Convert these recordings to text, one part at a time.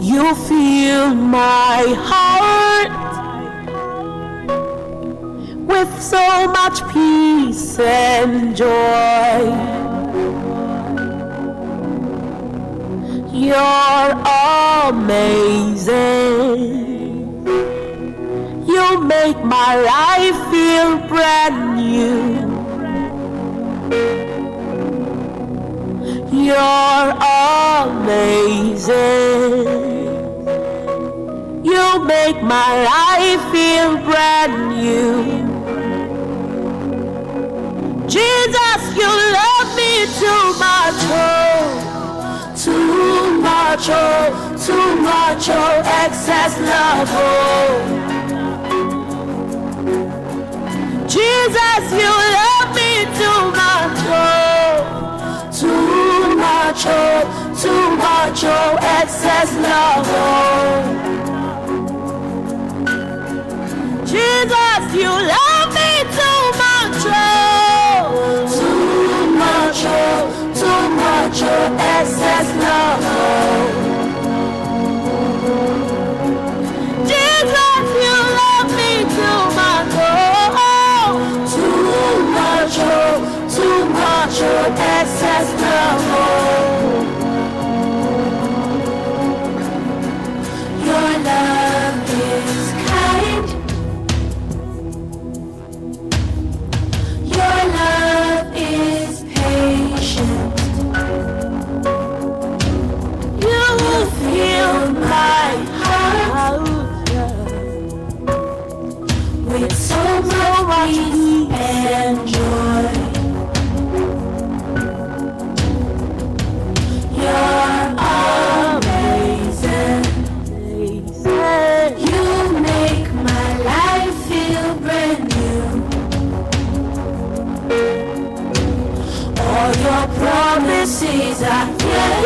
You fill my heart with so much peace and joy. You're amazing. You make my life feel brand new. You're amazing. You make my life feel brand new. Jesus, you love me too much, oh, too much, oh, too much, oh, excess love, oh. Jesus, you love me too much, oh, too much, oh, too much, oh, excess love, oh. Jesus, you love me too much, oh, too much, oh, too much, oh, excess love, oh. Jesus, you love me too much, oh, too much, oh, too much, oh, excess love, oh. Your love is kind. Your love is patient. You fill my heart with so much peace and joy. You're amazing. You make my life feel brand new. All your promises are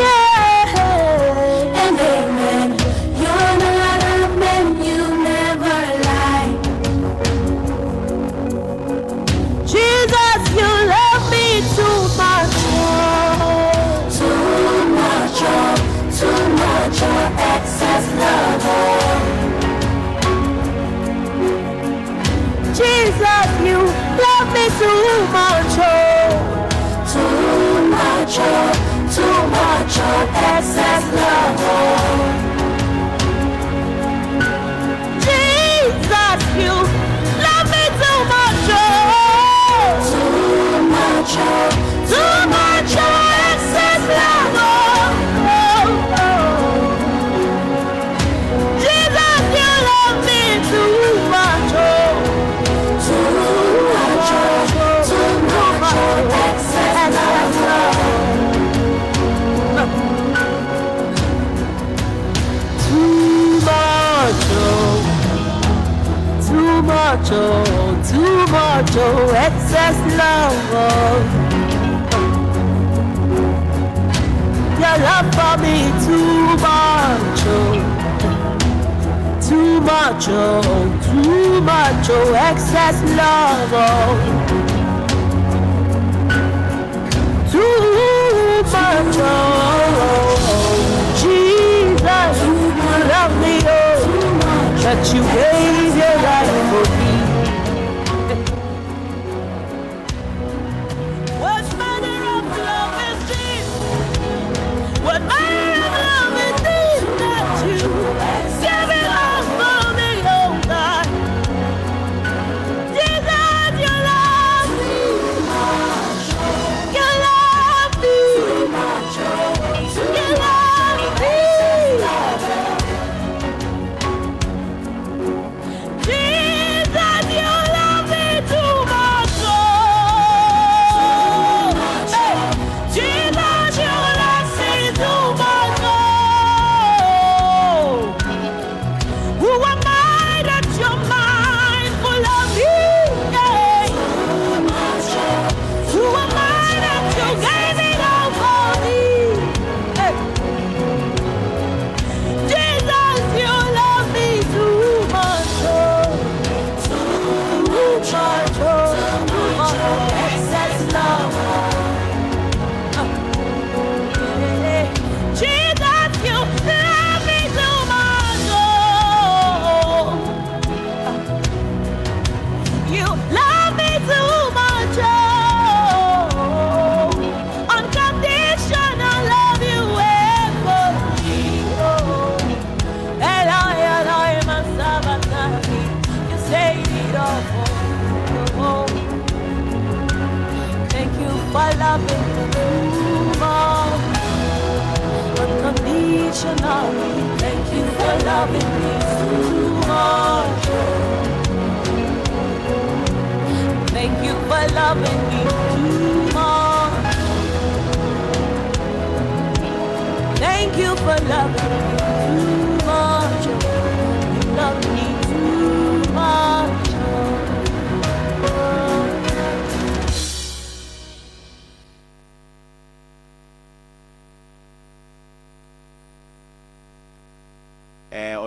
yeah, and amen. You're not a man, you never lie. Jesus, you love me too much, oh, too much, oh, too much, oh, excess love, oh. Jesus, you love me too much, oh, too much, oh, too much, oh, excess love, oh. Jesus, you love me too much, oh, too much, oh, too much, oh, excess love, oh. Jesus, you love me too much, oh, too much, oh, too much, oh, excess love, oh. Too much, oh, too much, oh, excess love, oh. Your love for me too much, oh, too much, oh, too much, oh, excess love, oh. Too much, oh, Jesus, you love me, oh, that you gave your life for me. What manner of love is this? What manner of love is this that you give it all for me, oh God? Jesus, you love me. You love me. You love me. loving me too much, unconditionally. Thank you for loving me too much. Thank you for loving me too much. Thank you for loving me too much. You love me too much.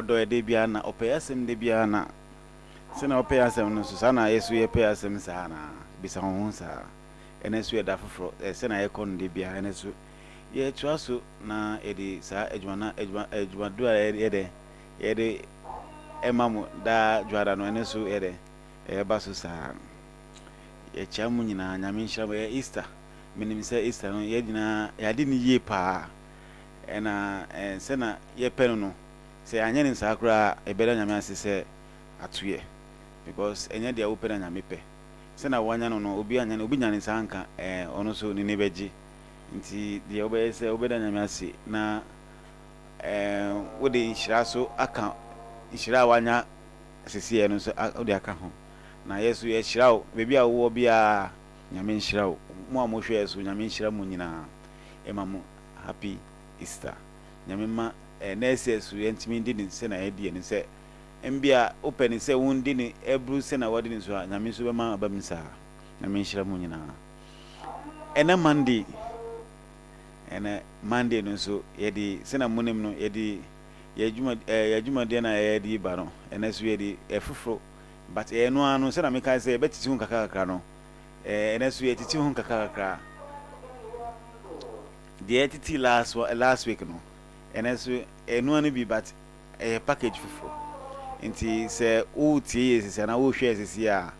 Odo ede bia na opeyasem de bia na se na opeyasem no so sana yesu ye peyasem sa na bisa ho sa enesu ye da foforo se na ye kon de bia enesu ye tuaso na edi sa ejuma do ye de emamu da juada no enesu ye de e ba so sa ye chamu nyina nyame nhyira ye Easter minim se Easter no ye nyina ya de ni ye pa ena se na ye penu no se anya ni sakura ebeda nyame ase se atoye because enya dia open nyame pe se na wanya no obi anya no obi nyane sanka ono so ni nebeji nti dia obe se obeda nyame ase na wode inshira so aka inshira wanya sesi no so ode aka ho na yesu ye shirawo bebi a wo bia nyame nshirawo mo amohwe yesu nyame nshira mu nyina emamu happy Easter nyame ma nurses yentimi ndini se na yedi ni se mbia open se wundi ni ebru se na wadi ni so nyame so be ma abamisa nyame nhyira mu nyina ena Monday no so yedi se na munim no yedi yajuma de na yedi ba no ena so yedi efufro but eno anu se na meka se betiti hun kakaka no ena so yetiti hun kakaka de titi last week no enesu enu ani bi but package fufuro nti se o tie se na wo hwe sesi a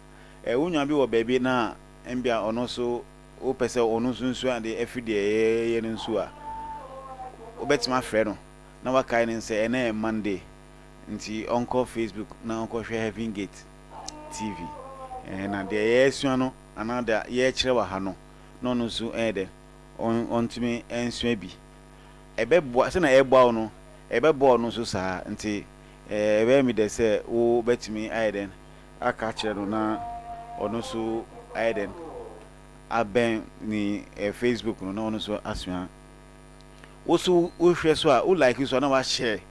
wonwa bi wo baabi na mbia ono so o pese ono so nsu ande afide ye nsu a obetima frɛ no na wakai ne se ene Monday nti onko Facebook na onko hwe Heaven Gate TV na de yesu no anada ye kyerɛ wa ha no no no so ontimi ensu bi ebebo se na ebo no ebebo no so saa nti ebe mi de se wo betimi aiden aka kire no na ono so aiden aben ni Facebook no na ono so asua wo so wo hwe so a wo like so na wa share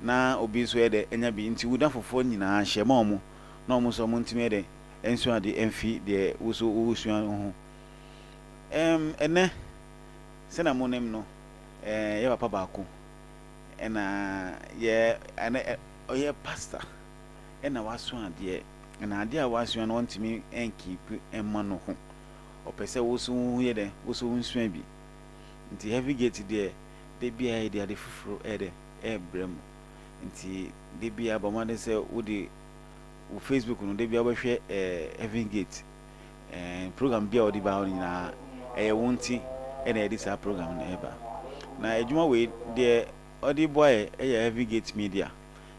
na obi so ede enya bi nti wuda fofo nyina share ma omo na omo so omo ntimi ede ensu ade emfi de wo so wo sua ho ene se na monem no ye papa baako ena ye oye pastor ena waso ade ena ade a waso no ntimi enkeep emma no ho opese wo so hu ye de wo so nsua bi nti Heavy Gate de bia ye de ade fufuro brem nti de bia ba ma de se wo de wo Facebook no de bia ba hwe Heavy Gate program bia odi ba nyina wonti ena edi sa program na eba na ejuma we de odi boy Heavy Gate Media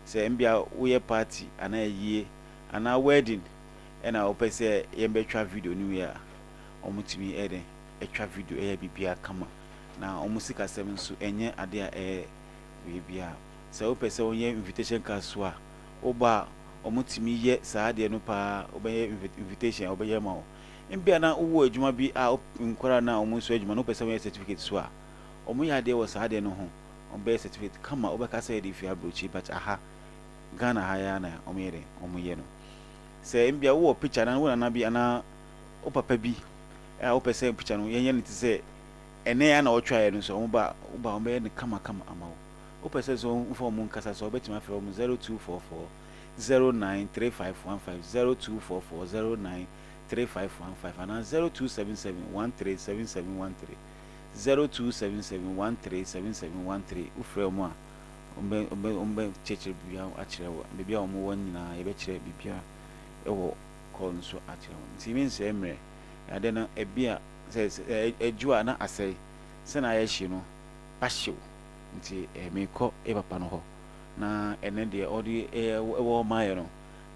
se mbia wo ye party ana yie ana wedding ena opese ye mbetwa video ni we a omutimi etwa video bibia kama na omusika sem nso enye ade a we bia se opese onye invitation card so a oba omutimi ye sa ade no pa obeye invitation obeye ma mbia na wo ejuma bi a nkwara na omunso ejuma no opese onye certificate so a omu ya de wo sa ade no ho ombe certificate kama obeka say de fi abrochi but aha Ghana ha ya na omyere omuye no se mbia wo picture na wo na bi ana opapa bi opese picture no yenye ne tse ene ya na otwa ye no so oba ombe ne kama amawo opese so mfo mu nkasa so obetima fe mu 0244 093515 0244 093515 ana 0277137713 0277137713 ufre mu a ombe cheche bibia achirewa bibia omo won nyina ye be chire bibia ewo call nso achirewa nti mi nse emre ade na ebia ejua na asai se na ye hye no pashew nti me ko papa no ho na ene de odi ewo maye no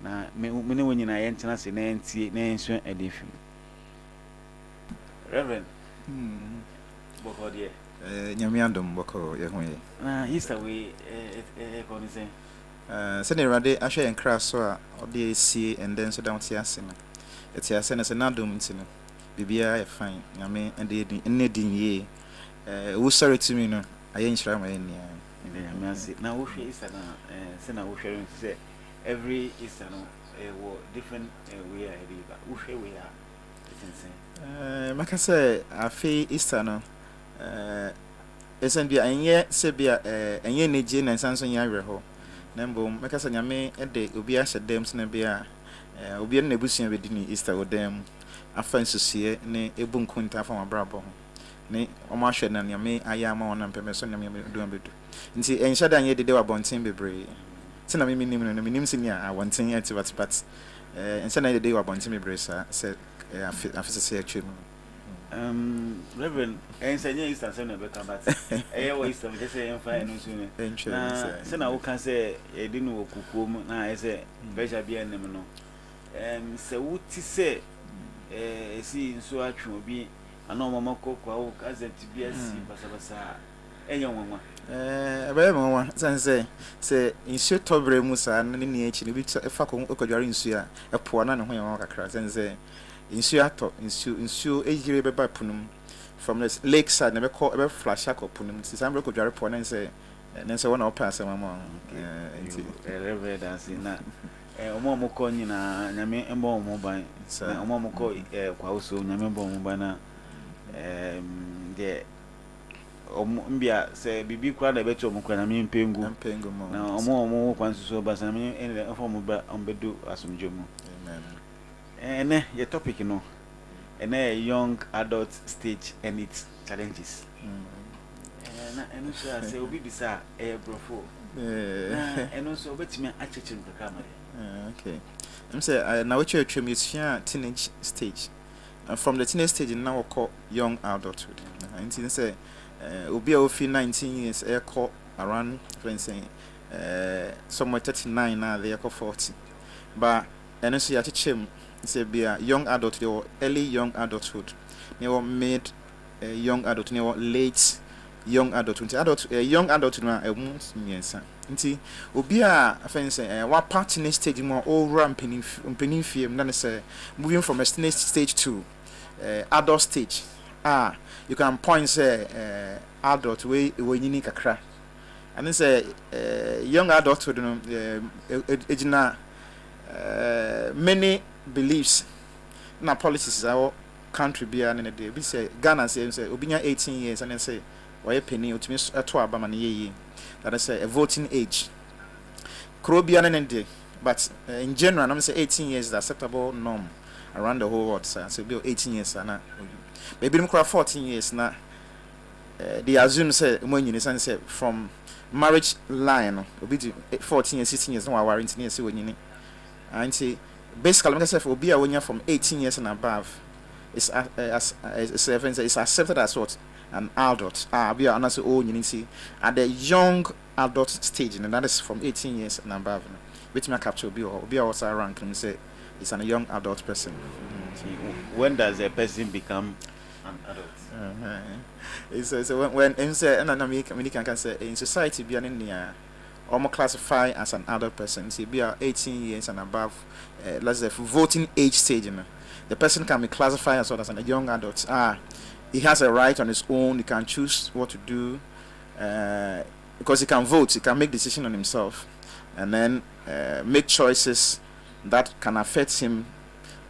na me ne wonyina ye ntena se na entie na enso edefim Reverend Boko dear. Nyamiandum Boko, Yahoe. Easter way, say. Send a rade, I share and crass so or the sea and then so down to Yasin. It's Yasin as an adum in Bibia, fine, Yame, and the needing ye. Who sorry to me, no, I ain't sure my end. Now, who is an Sena who sharing say every Easter different way I live. Who share we are. Maka say, I feel Easter no. Esend bia enye se bia enye neje na sanso nya awerho na mbom meka sa nyame de obi a hyedem sna bia obi na ebusuan be di ni Easter odem afa nsusie ne ebu nkunta afa mabrabo ho ne omo ahwe na nyame aya ma wona mpeme so nyame do abedu nti enhye da anye de wa bonten bebre se na me minim no minim se ni a wonten atibat enhye na de wa bonten bebre sa se afise se atwem Reverend, and say yes, and send a better, but I always say I'm fine. So now, can say a dinner will cook. Now I say, Beja be a name. So, what to say? See, so I will be a normal cook, as it to be a sea, Basabasa. And young one. Very one, say, in shoot Tobre Musa and in the H, which a faculty in Sia, a poor nun when you walk across and say. Insuato insu ejire beba punum from the lakeside never call ever flash up punum since I'm record your report and say one or pass my mom reverend dance na omo mo ko nyina nyame embo mo ban na omo mo ko kwa uso nyame embo mo ban na de omo mbia se bibi kwa na beto mo kwa na me mpengu na omo kwa nsuso basa na me en fo mo ba ombedu asomdwo mu amen. And your topic, a young adult stage and its challenges. And also, I say, we be sir, brofo. And also, wait me at the camera. Okay. I'm saying, now what you're teenage stage. From the teenage stage, now call young adulthood. And say, Ubi of 19 years, air call around, for instance, somewhere 39 now, they are 40. But, and also, you have to change. Say be a young adult or early young adulthood. They were mid young adult, they were late young adulthood. Young adulthood na yes. Nti obi a afen say what part in stage more all ramping film than say moving from a teenage stage to adult stage. You can point say adult way you need kakra. And then say young adulthood many beliefs na policies our country be an day be say Ghana say obinya 18 years and then say why penny utimi to abama na ye that is a voting age krobia na day but in general I'm say 18 years is the acceptable norm around the whole world so be 18 years na maybe them 14 years na they assume say when you say from marriage line obi 14 years 16 years no warranty near say when you and say basically, like I said, for be when you're from 18 years and above, it's accepted as what an adult. Be honest, oh, you need to see at the young adult stage, and that is from 18 years and above. Which may capture be also rank and say it's a young adult person. When does a person become an adult? So when say and I can say in society, be an India. Almost classify as an adult person. See, be 18 years and above. Let's say voting age stage. The person can be classified as a young adult. He has a right on his own. He can choose what to do because he can vote. He can make decisions on himself, and then make choices that can affect him,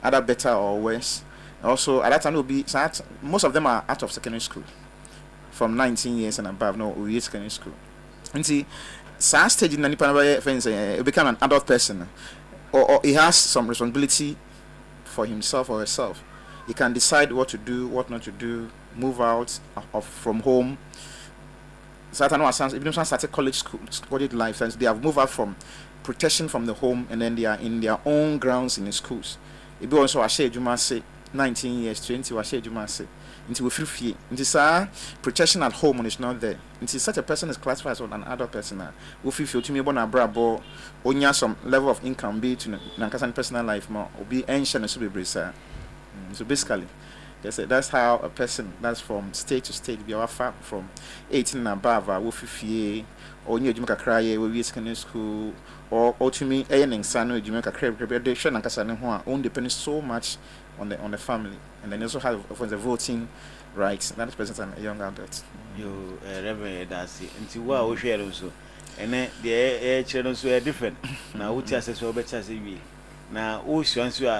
either better or worse. Also, at that time, will be most of them are out of secondary school, from 19 years and above. No, we secondary school. And see. Some stage in any become an adult person, or he has some responsibility for himself or herself. He can decide what to do, what not to do, move out from home. Even some started college life, and they have moved out from protection from the home, and then they are in their own grounds in the schools. It be also a shade you must say 19 years, 20 or shade you must say. Into free into protection at home when it's not there. Until such a person is classified as an adult person, we feel to me born a brabo, or some level of income be to Nankasan personal life more, or be ancient and super brisa. So basically, Yes, that's how a person that's from state to state be offer from 18 and above wo fifie or new Jimka cry we secondary school or to me and son Jimka crab they show Nankasa ho own depending so much on the family, and then also have for the voting rights. That is present a young adult. You Reverend Darcy until wow share also. And then the children so different. Now what you say so better say we. Now who wants you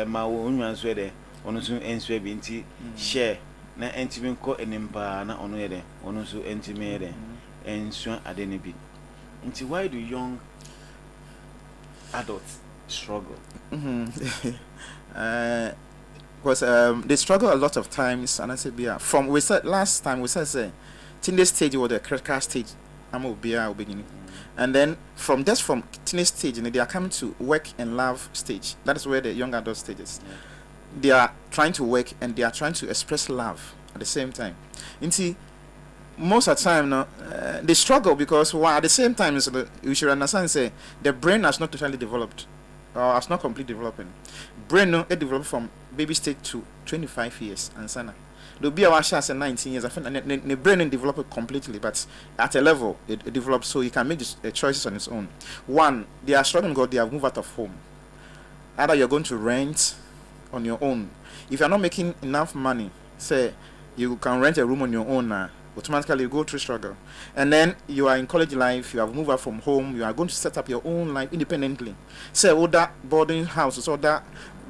my own answer there on so answer be nti share na entimi ko enimpa na ono ye de ono so entimi ye de enso ade ne bi. Nti why do young adults struggle? Because they struggle a lot of times, and I said, yeah, from we said last time we said say teenage stage or the critical stage, I'm will be beginning, and then from teenage stage, and they are coming to work and love stage. That is where the young adult stage is. Yeah. They are trying to work and they are trying to express love at the same time. You see, most of the time, no, they struggle because at the same time, so you should understand, say the brain has not totally developed. Or has not completely developing. Brain no, it developed from baby stage to 25 years and sana. There'll be a wash as 19 years. I think the brain didn't develop completely, but at a level it develops so you can make choices on its own. One, they are struggling because they have moved out of home. Either you're going to rent on your own. If you're not making enough money, say you can rent a room on your own now. Automatically you go through struggle, and then you are in college life, you have moved out from home, you are going to set up your own life independently. Say all that boarding houses or that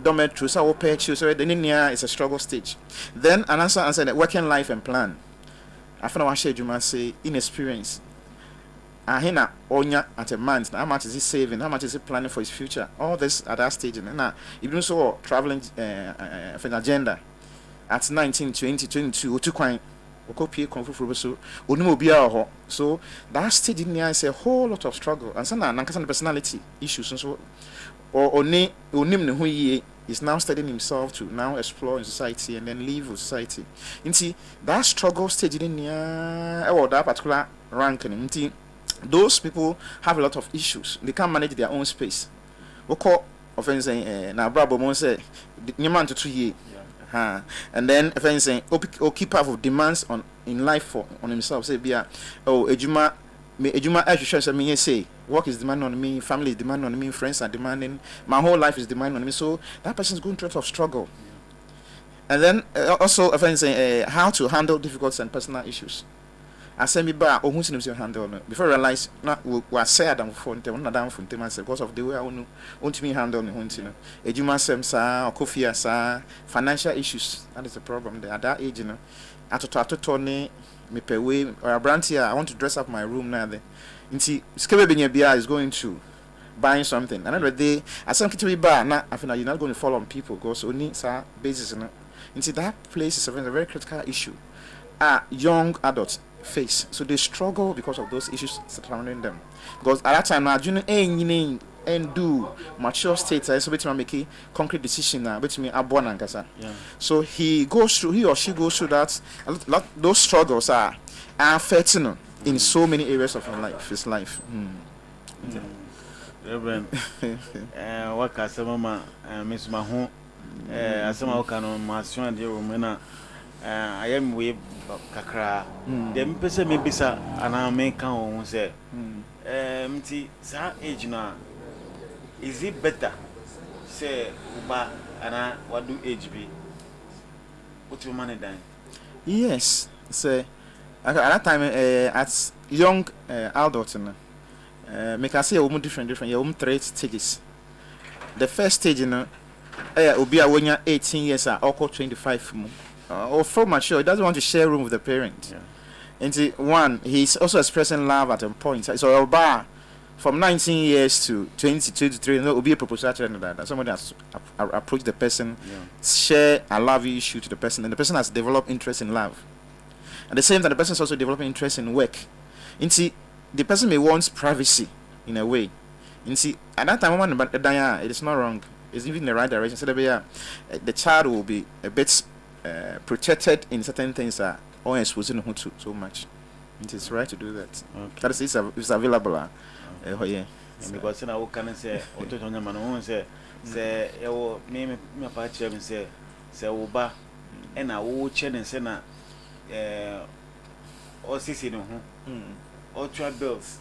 dormitory, so pay you, so then is a struggle stage. Then an answer that working life and plan. I found what you must say inexperience. Ahina onya at a month, how much is he saving, how much is he planning for his future? All this at that stage, and now even so traveling for an agenda at 19, 20, 22, or 2 so that stage in there is a whole lot of struggle and some personality issues and so or is now studying himself to now explore in society and then leave with society. You see that struggle stage in there or that particular ranking, those people have a lot of issues. They can't manage their own space. We call offense na brabo say nyaman to 2 years. And then if anything, keep up with demands in life on himself. Say, ejuma say work is demanding on me, family is demanding on me, friends are demanding, my whole life is demanding on me. So that person is going through a lot of struggle. And then also if anything, how to handle difficult and personal issues. I say me ba who seems to handle before I realize we say Adam for because of the way I want to me handle me hunting. Ejuma sem sa or coffee sa financial issues. That is the problem there at that age, atoto ne me pay way or a brand here. I want to dress up my room now there. Inti skebe bia is going to buying something. Another day I some kitty bar na I feel you're not going to fall on people because only sa basis into that place is a very critical issue. Young adults face, so they struggle because of those issues surrounding them. Because at that time now, junior and do mature states, I so between make a concrete decision now between Abon and Kasa. So he or she goes through that. Those struggles are affecting in so many areas of his life. Reverend, what can some Miss Mahu, asema okano masua de romena I am we kakra dem pese me bisa ana me kan ho se mti sa age na is it better say uba ana wadu age bi what you man dan? Yes, say at that time at young adult make I say different yeah 3 stages. The first stage obi a wonya 18 years or 25 or for mature, he doesn't want to share room with the parent. And one, he's also expressing love at a point. So bar from 19 years to 20, 23, there will be a proposal that somebody has approached the person, share a love issue to the person, and the person has developed interest in love. At the same time, the person is also developing interest in work. And see, the person may want privacy in a way. And see, at that time, it is not wrong. It's even in the right direction. So the child will be a bit protected in certain things or exposing to so much. It is right to do that. Okay. That is it's available. Yeah. Because now can say say say me say say uba and I will chain and send or sissy no or trap bills.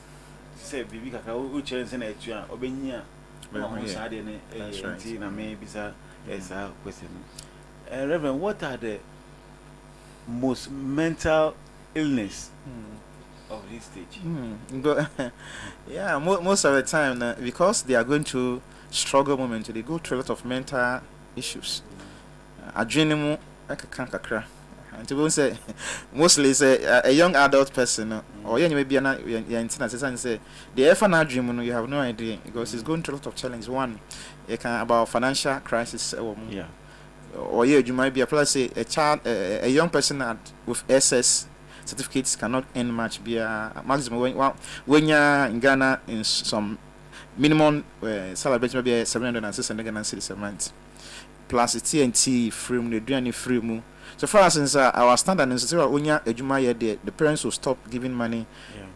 Say, Bibi Kaka, who chains and a tuan, Obenia, and maybe as a question. Reverend, what are the most mental illness of this stage? Yeah, most of the time, because they are going through struggle moment, they go through a lot of mental issues. Adrenaline, like a canker. And to say, mostly say a young adult person, or you may be an internet and say the FNR dream, you have no idea because it's going through a lot of challenges. One, it can about financial crisis, or you might be a say a child, a young person with SS certificates cannot earn much. Be a maximum when you're in Ghana in some minimum salary, maybe 700 and 600 Ghana cedis a month. Plus it's TNT free, they do any free. So for instance, our standard is the parents will stop giving money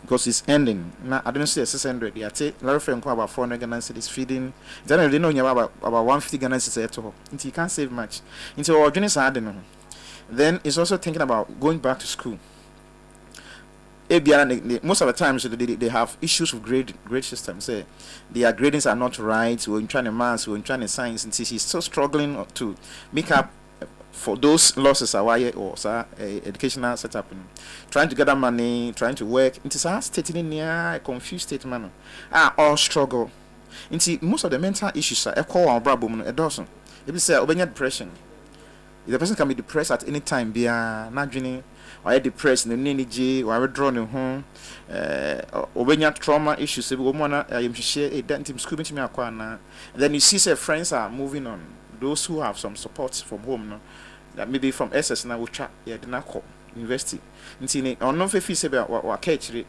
because it's ending. Now I don't see a 600. They take about 400 Ghana cedis feeding. Then they know about 150 Ghana cedis at all. You can't save much. Into our journeys are then it's also thinking about going back to school. Most of the times they have issues with grade systems. Their gradings are not right. We're trying to maths, we're trying to science, and she's still struggling to make up for those losses or educational setup, trying to gather money, trying to work. It is a state in a confused state man. All struggle. Most of the mental issues are echo or problem a dozen. If you say depression, the person can be depressed at any time, be not dreaming, or depressed, no energy, or withdrawn home, or trauma issues. Then you see friends are moving on. Those who have some support from home, that maybe from SS now will chat, did not call university. On non fee say or catch it.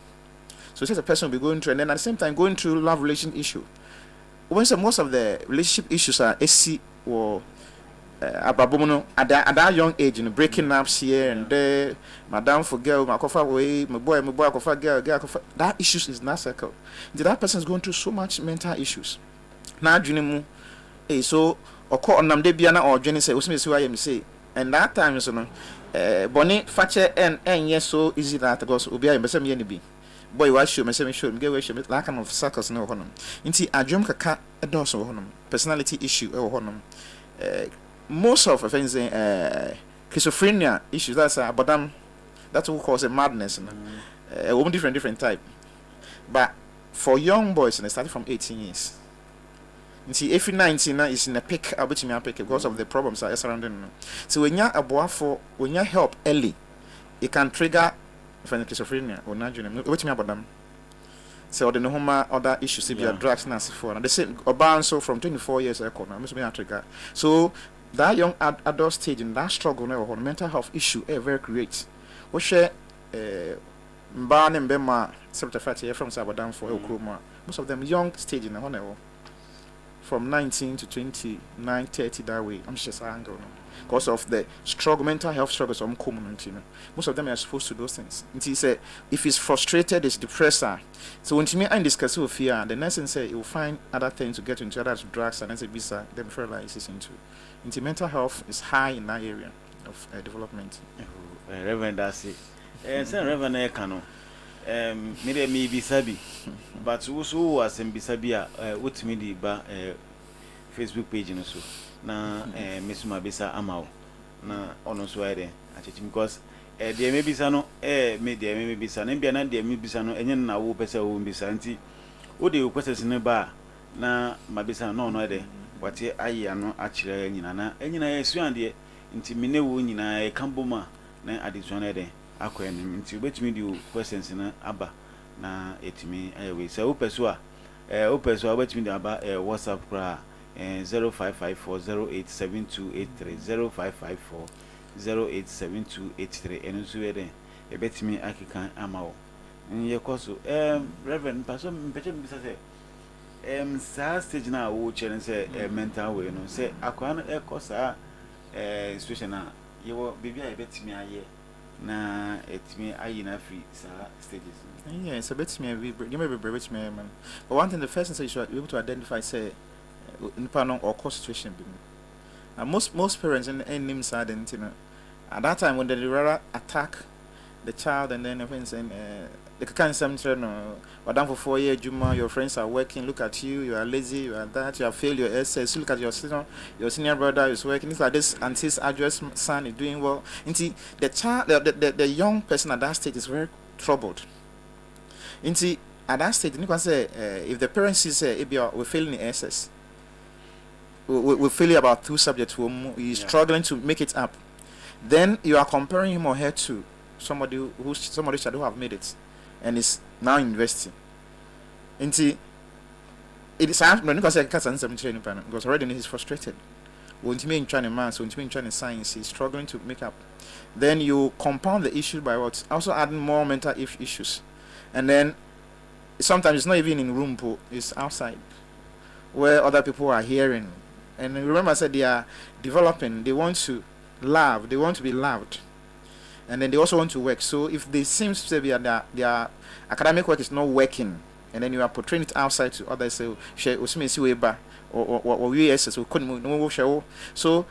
So such a person will be going through, and then at the same time going through love relation issue. When most of the relationship issues are SC or ababono at that young age, breaking up here and there, madam for girl, my coffee away, my boy, coffee girl, that issues is not circle. That person is going through so much mental issues. Now, Junimu, so or call on them, Biana or Jenny say, say, and that time is Bonnie Fatcher and yes, so easy that goes Ubia and Besem Yenny be. Boy, why should Mesem show him, give away like of circles no honum. Inti a drum kaka a dose of honum, personality issue or honum. Most of offense schizophrenia issues, that's but that's what cause a madness, a woman different type. But for young boys, and they started from 18 years. See, every 19 is in a pick, I'll bet you pick because of the problems that are surrounding them. So when you're when you help early, it can trigger schizophrenia or not. What's me about them? So the normal other issues, if you are drugs, and for the same about so from 24 years, I must be a trigger. So that young adult stage in that struggle now or mental health issue, very great. What share Ban and Bema, 75 from Sabadam for Okroma. Most of them young stage in the honor. From 19 to 29, 30 that way. I'm just saying, because of the struggle, mental health struggles on community. Most of them are exposed to those things. He said, if he's frustrated, it's depressed. So when you and discuss with fear, the next thing say he will find other things to get into, other drugs, and then say visa, then fertilizes into mental health is high in that area of development. Reverend Darcy, Reverend Ekano. Me bisabi but also was in bisabia what me the Facebook page no so na mesuma bisa amao na ono so ide achechi because there may be no me there may be sana bia na there me bisa no enye na wo pese wo bisa nti wo de questions ne ba na mabisa no no ide wate ayi ano akire nyina na enyina yesu ande nti me ne wo nyina e kamboma na adeso na ide akwenim nti obetumi di questions na aba na etimi ayewe so opesua obetumi di aba WhatsApp kra 0554087283 0554087283 eno so ede ebetimi akika amawo nye koso reverend pastor mpete mbisa se sa stage na wo chere se mental way no se akwa na ekosa situation na yewo bibia ebetimi aye na etimi ayi na free stages. Yeah, it's a bit me you may be brave me man. But one thing, the first thing is you should be able to identify say in panel or cost situation. And most parents in names are At that time, when they rather attack the child and then everything saying, they can't say, no, but done for 4 years, Juma, your friends are working, look at you, you are lazy, you are that, you have failed your SS, look at your senior brother is working, it's like this, and his address son is doing well. And see, the child, the young person at that stage is very troubled. And see, at that stage, you can say, if the parents say, we're failing in SS, we're failing about 2 subjects, you're struggling to make it up, then you are comparing him or her to somebody who have made it and is now in university. And see, it is when you say because already he's frustrated. When you mean trying to math, when you mean trying to science, he's struggling to make up. Then you compound the issue by what? Also adding more mental issues. And then sometimes it's not even in room, it's outside where other people are hearing. And remember I said they are developing, they want to love, they want to be loved. And then they also want to work. So if they seem to be their academic work is not working, and then you are portraying it outside to others, say, or we so couldn't no show. So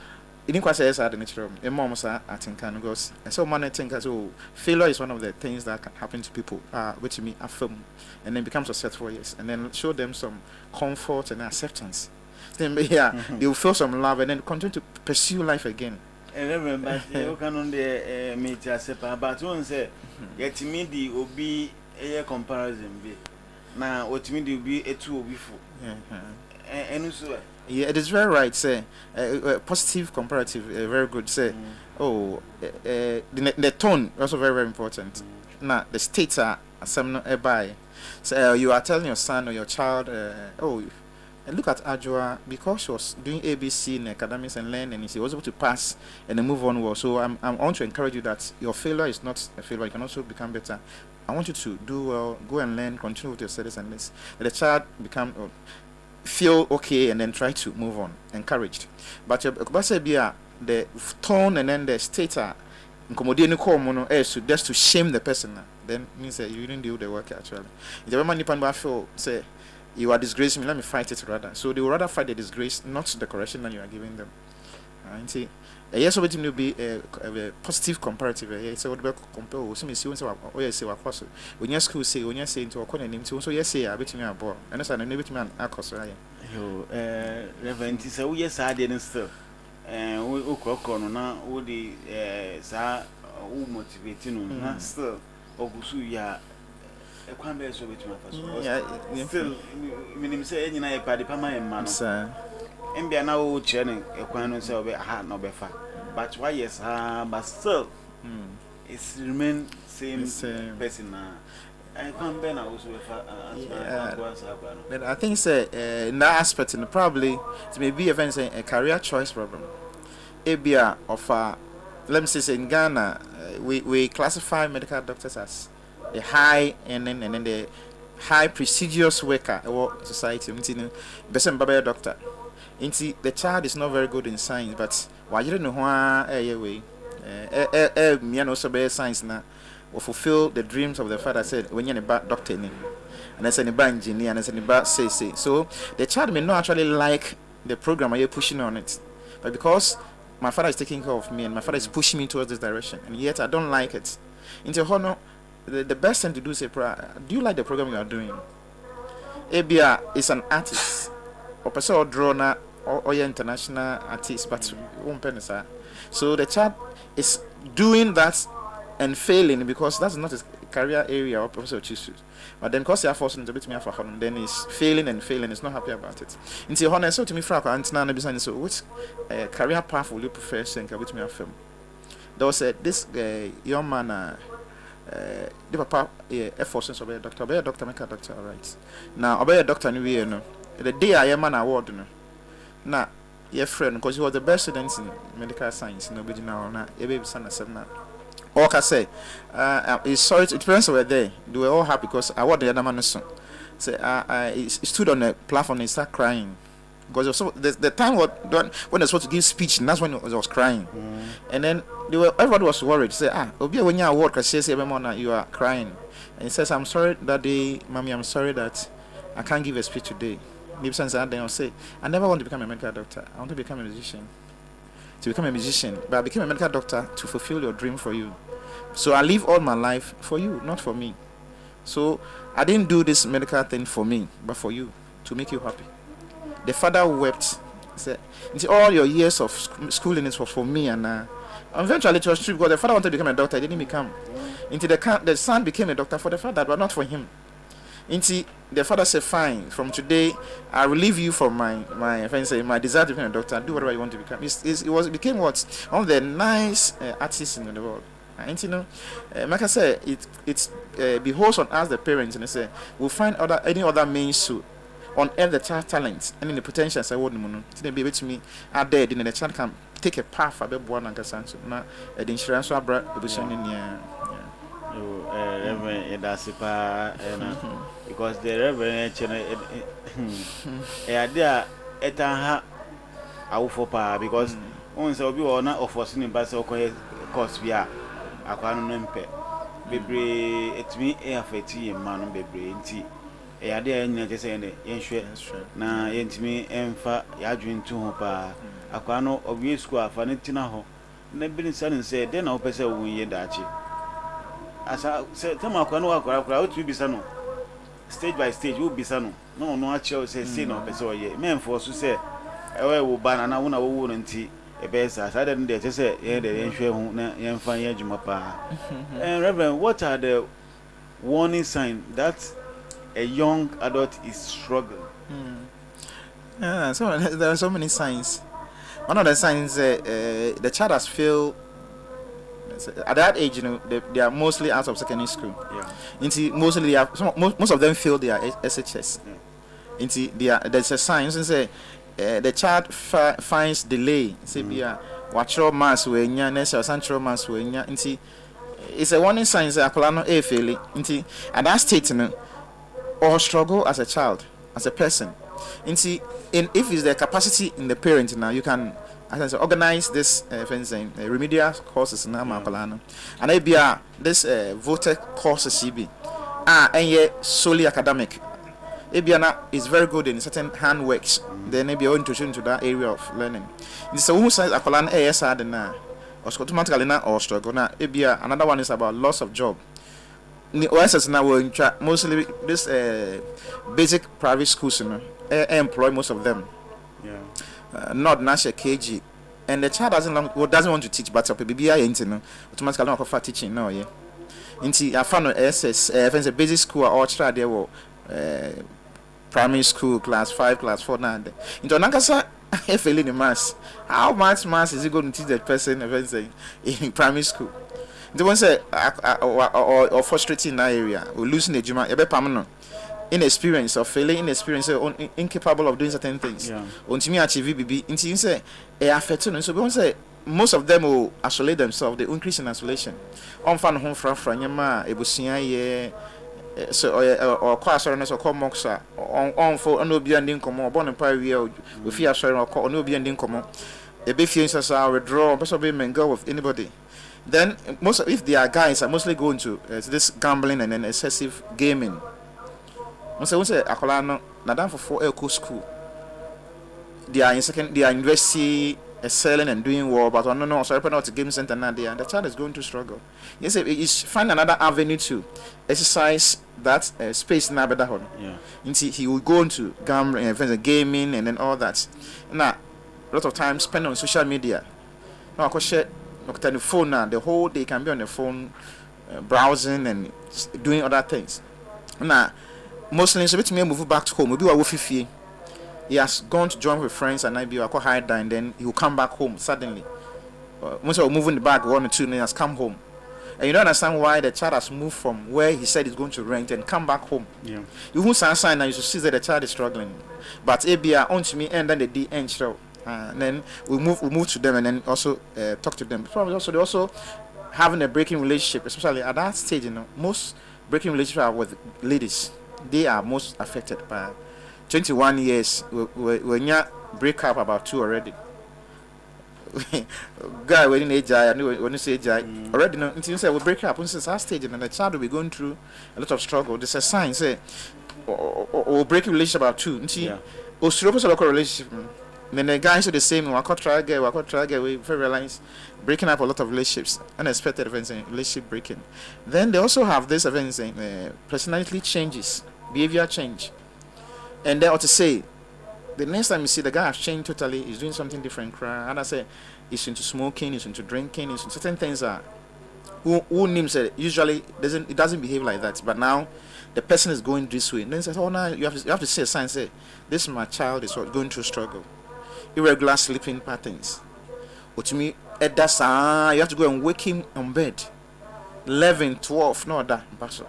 it didn't quite say the nature of a mom I think because so many think as failure is one of the things that can happen to people, which me affirm and then become successful, yes, and then show them some comfort and acceptance. Then they will feel some love and then continue to pursue life again. I remember you can on the meet yourself, but one say, get me the obi a comparison be. Now, what me the be a 2 before. And so, yeah, it is very right. Say, positive comparative, very good. Say, the tone also very, very important. Now, the states are some by. So, you are telling your son or your child, and look at Ajua, because she was doing ABC in academics and learning, and she was able to pass and then move on well. So I want to encourage you that your failure is not a failure. You can also become better. I want you to do well, go and learn, continue with your studies, and this. Let the child feel okay and then try to move on, encouraged. But the tone and then the state just to shame the person. Then means that you didn't do the work actually. If the man feel say, you are disgracing me, let me fight it rather. So they will rather fight the disgrace, not the correction that you are giving them. And see, yes, so it will be a positive comparative. Yes, so what compare? So me see say when your school say when you say into a corner name, so yes, say I bet me a ball. And that's an enable to me an across. Yo, Reverend, so yes, I didn't still. We corner now, the who motivating na still. Ogusu ya. I can't be so with my still, meaning say, any night party, Pama and man, sir. And be now churning a quan so be a no befa. But why, yes, but still, it's remain same person. I can't be now, but I think, say, in that aspect, and probably it may be a career choice problem. ABA of let me say, in Ghana, we classify medical doctors as the high and then the high prestigious worker or society. Person Baba doctor. The child is not very good in science, but why you don't know why me also be science now or fulfill the dreams of the father said when you're about doctor and then send about engineer and then send about say. So the child may not actually like the program you're pushing on it, but because my father is taking care of me and my father is pushing me towards this direction, and yet I don't like it. Into honor. The best thing to do is say, do you like the program you are doing? ABA is an artist, or person or drawer, or international artist, but one penny, sir. So the child is doing that and failing because that's not his career area or professor chooses. But then, because they are forcing to bit me for him, then he's failing and failing. He's not happy about it. Into honor, so to me, Frank, and now business. So, which career path will you prefer? Saying, "Bit me a film." There was this young man. The papa efforts to be a doctor, make a doctor, right? Now, obey a doctor, no. The day I am an award, no. Now, your friend, because you were the best students in medical science, nobody now, your baby son has said now. Or can say, sorry, it depends were there. They were all happy because I want the other man son. Say, I stood on the platform and started crying. Because also the time when they were supposed to give speech, and that's when I was crying. And then everybody was worried. Say, Obi, when you are work, say every morning you are crying. And he says, I'm sorry that day, mommy, I'm sorry that I can't give a speech today. Then I'll say, I never want to become a medical doctor. I want to become a musician. to become a musician, but I became a medical doctor to fulfill your dream for you. So I live all my life for you, not for me. So I didn't do this medical thing for me, but for you, to make you happy. The father wept. He said, all your years of schooling was for me, and eventually it was true, because the father wanted to become a doctor, he didn't become. Until the son became a doctor for the father, but not for him. Until the father said, fine, from today I relieve you from my desire to become a doctor. Do whatever you want to become. It became what, one of the nice artists in the world. And you know, like I said, it beholds on us, the parents, and they say we'll find any other means to unearth the child talent and in the potential. I wouldn't know. Today, be with me. Are dead, and the child can take a path. I be born and casanso. Now, the insurance will bring the Reverend, that's because the Reverend idea etanha awufo pa because on say obi ona ofosini ba say okoye course bia akwano no mpe bebre etimi affect yema no bebre nti idea nyina je say ne yenhwe na yentimi emfa yadwintu ho pa akwano obi school afa ne tina ho na bi ni say say de na opese wo ye dachi asa say tema akwano akora o tu bi sa no stage by stage will be sano no actually say no person oye men for so say e wo banana wo na wo no nti e be sa den dey say e dey nhwe hu na yen fan ye adwuma pa. And Reverend, what are the warning signs that a young adult is struggling? So there are so many signs. One of the signs the child has failed. At that age, you know, they are mostly out of secondary school. Yeah. Mostly they have, most of them fail their SHS. Yeah. There's a sign. Say the child finds delay. Say watch your mass when you next or central mass when you. It's a warning sign. Say akolano a failing. At that state, you know, or struggle as a child, as a person. If it's the capacity in the parent now, you can. As I said, organize this remedial courses in Amakolano, and they be this voted courses and yet solely academic. Ebiana is very good in certain hand works. Then maybe introduction into that area of learning. This is who says Akolano ASR na or automatically na or struggle na. Ebia another one is about loss of job. The OSS now will mostly this basic private schools, you know, employ most of them. Not Nasha KG, and the child doesn't want to teach, but BBI automatically not for teaching. No, yeah. I found SS, a basic school or try there were primary school class 5, class 4 now. Into Nankasa, failing in maths. How much maths is he going to teach that person in primary school? The one say or frustrating in that area or losing the juma, permanent. Inexperience or failing inexperience or incapable of doing certain things. Until me achieve BB, until you say a affected, so we won't say most of them will isolate themselves, they increase in isolation. On fan home from Franyama, Ebusia, so or class or call Moxa, on for no be ending common, born in Pyria, with fear sharing or call no be ending common. A big feelings are withdraw, possibly men go with anybody. Then, if they are guys, are mostly going to this gambling and then excessive gaming. Once I Akolano, Nadam for 4 eco school. They are in university excelling and doing well, but I don't know, so I open out the game center now there, and the child is going to struggle. Yes, it's find another avenue to exercise that space in Abedahon. Yeah. He will go into gambling, gaming, and then all that. Now, a lot of time spent on social media. Now, of course, look at the phone now, the whole day can be on the phone, browsing and doing other things. Now, mostly, so me move back to home. Maybe I will feel he has gone to join with friends and I be hide and then he will come back home suddenly. Most of moving the bag 1 or 2 and he has come home. And you don't understand why the child has moved from where he said he's going to rent and come back home. Yeah. You won't sign and you should see that the child is struggling. But ABR on to me and then the D end show. And then we move to them and then also talk to them. Probably also they also having a breaking relationship, especially at that stage, you know, most breaking relationships are with ladies. They are most affected by 21 years. When you break up about 2 already. Guy when age I know when you say age already know until you say we break up since our stage and the child will be going through a lot of struggle. There's a sign say or break relationship about 2 until or local relationship Then the guys are the same. Wako try again. We realize breaking up a lot of relationships, unexpected events in relationship breaking. Then they also have this events in personality changes, behavior change, and they ought to say the next time you see the guy has changed totally, he's doing something different. And I say he's into smoking, he's into drinking, he's into certain things that who names it usually doesn't behave like that. But now the person is going this way, and then says, "Oh, now you have to see a sign. Say this my child is going through struggle, irregular sleeping patterns. But to me, at that you have to go and wake him on bed, 11, 12, no that pastor.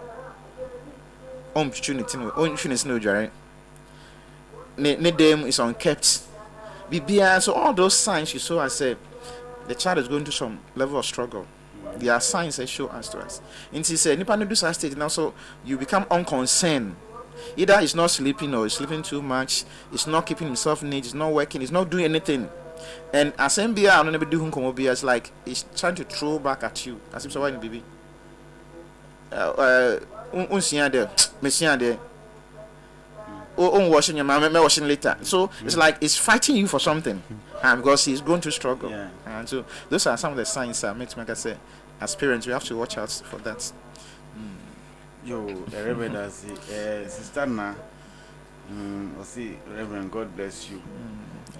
Ne dem is unkept. Bibia, so all those signs you saw, I said, the child is going to some level of struggle. There are signs that show us to us. And he said, Nipa do such stage now, so you become unconcerned. Either he's not sleeping or he's sleeping too much, he's not keeping himself neat, he's not working, he's not doing anything. And as MBA, I don't know do Hunkomobia, it's like he's trying to throw back at you. As if so, why baby? Washing your mom, washing later. So it's like he's fighting you for something, because he's going to struggle. Yeah. And so those are some of the signs that makes me say, as parents, we have to watch out for that. Yo, the Reverend has Sister Na, see Reverend, God bless you.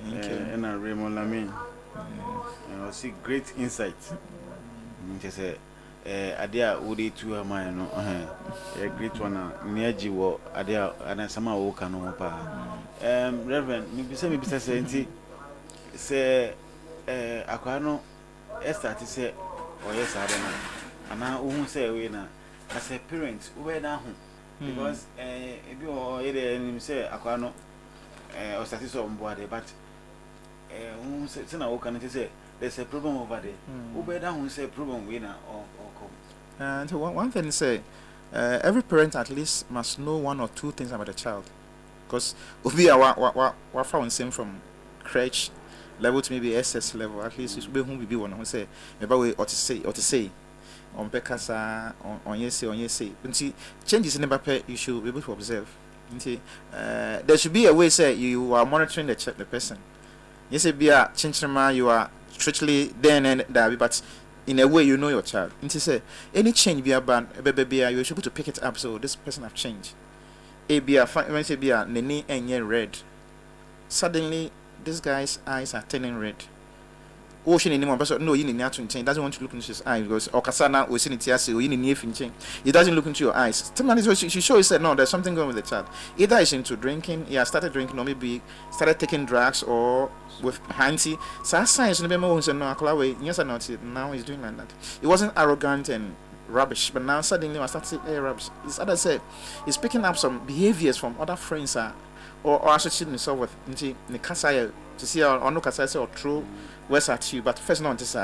Thank you. And Raymond Lamin, and see great insight. Just Adia Udi to a man, a great one, near Jiwo, Adia, and some old canopa. Reverend, maybe say, Aquano, Esther to say, or yes, I don't know. And now, who say, we now, as a parent, where now, because if you are either say, Aquano, or status on board, but who said, Sena, can say, there's a problem over there. Who better who say problem winner or come? And so one thing is say, every parent at least must know one or two things about the child, because we are found same from crèche level to maybe SS level. At least it's whom we be one who say maybe we ought to say on Pekasa on yes say. And see changes in the paper you should be able to observe. See, there should be a way say you are monitoring the person. Yes, be a chinchima you are strictly then and that, but in a way you know your child. And to say any change be a baby, you should be able to pick it up. So this person have changed. A be a when say be a nene and ye red. Suddenly this guy's eyes are turning red. Ocean anymore, but no, you need to change. He doesn't want to look into his eyes because Okasana or Sinitiasi or you need change. He doesn't look into your eyes. She show said no, there's something going with the child. Either he's into drinking, he has started drinking, or maybe started taking drugs or with handsy. So science no no, yes or not, now he's doing like that. He wasn't arrogant and rubbish, but now suddenly I start to say rubbish. It's other say he's picking up some behaviors from other friends or associating himself with into the Kasaya to see or no Kasaya or true where's at you, but first not this.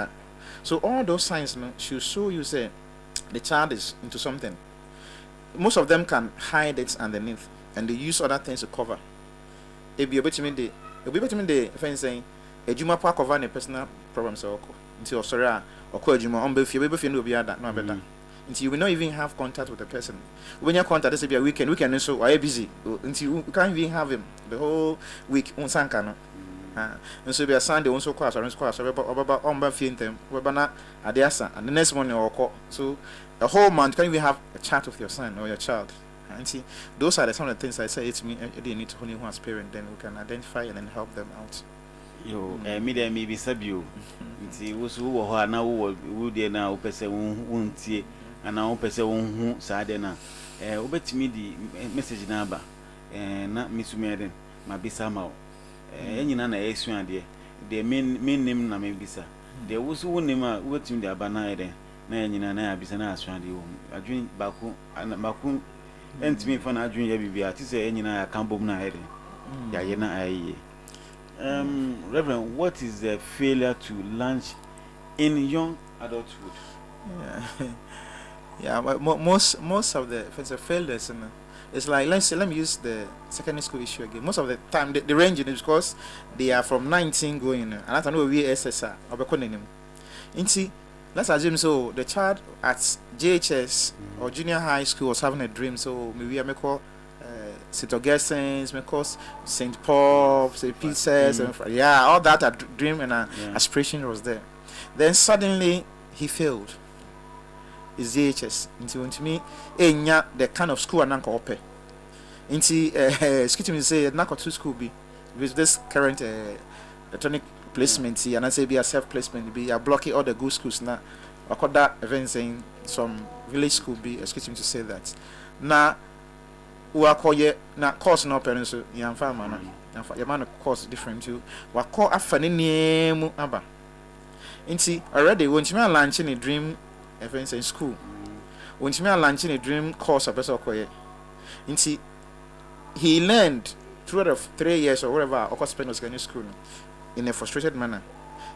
So all those signs should show you say the child is into something. Most of them can hide it underneath and they use other things to cover. If you're between the friends saying a Juma park cover any personal problems or until sorry or Juma on if you will be at that no better. Until you will not even have contact with the person. When you contact, this will be a weekend so are you busy? Until you can't even have him the whole week on Sankano. And so be a Sunday also class or about on them, Webana Adiasa, and the next morning or call. So a whole month can even have a chat with your son or your child. And see, those are some of the things I say it's me. They need to only one parent, then we can identify and then help them out. Yo, me there may be sabio. See, who are now would there now, person won't see, and now person who sadena. Obet me the message number, and not Miss Madden, my Bissamo. Any nana extra dear. The main name na maybe sir. There was one name what in the Abanade, Nana Bissana Strandi. I drink Baku and Baku, and to me for not drink every I say any na Cambona. Yayana. Reverend, what is the failure to launch in young adulthood? Yeah, but most of the failures and it's like let me use the secondary school issue again. Most of the time the range is because they are from 19 going and I don't know we SSR or Bekonim. Let's assume so the child at JHS or junior high school was having a dream, so maybe I make St. Augustine's, may cause St. Paul, St. Peter's, and all that dream and aspiration was there. Then suddenly he failed. His DHS into me, the kind of school and uncle open. Excuse me, say not to school be with this current electronic placement and I say be a self placement be a blocking all the good schools now. I call that event saying some village school be excuse me to say that. Now we are call ye na course no parents so yan farmer na your man course different too. We call afani name aba. Inti already when you launching a dream events in school. When you launching a dream course a person call ye. Inti he learned throughout the 3 years or whatever or spent was going to school in a frustrated manner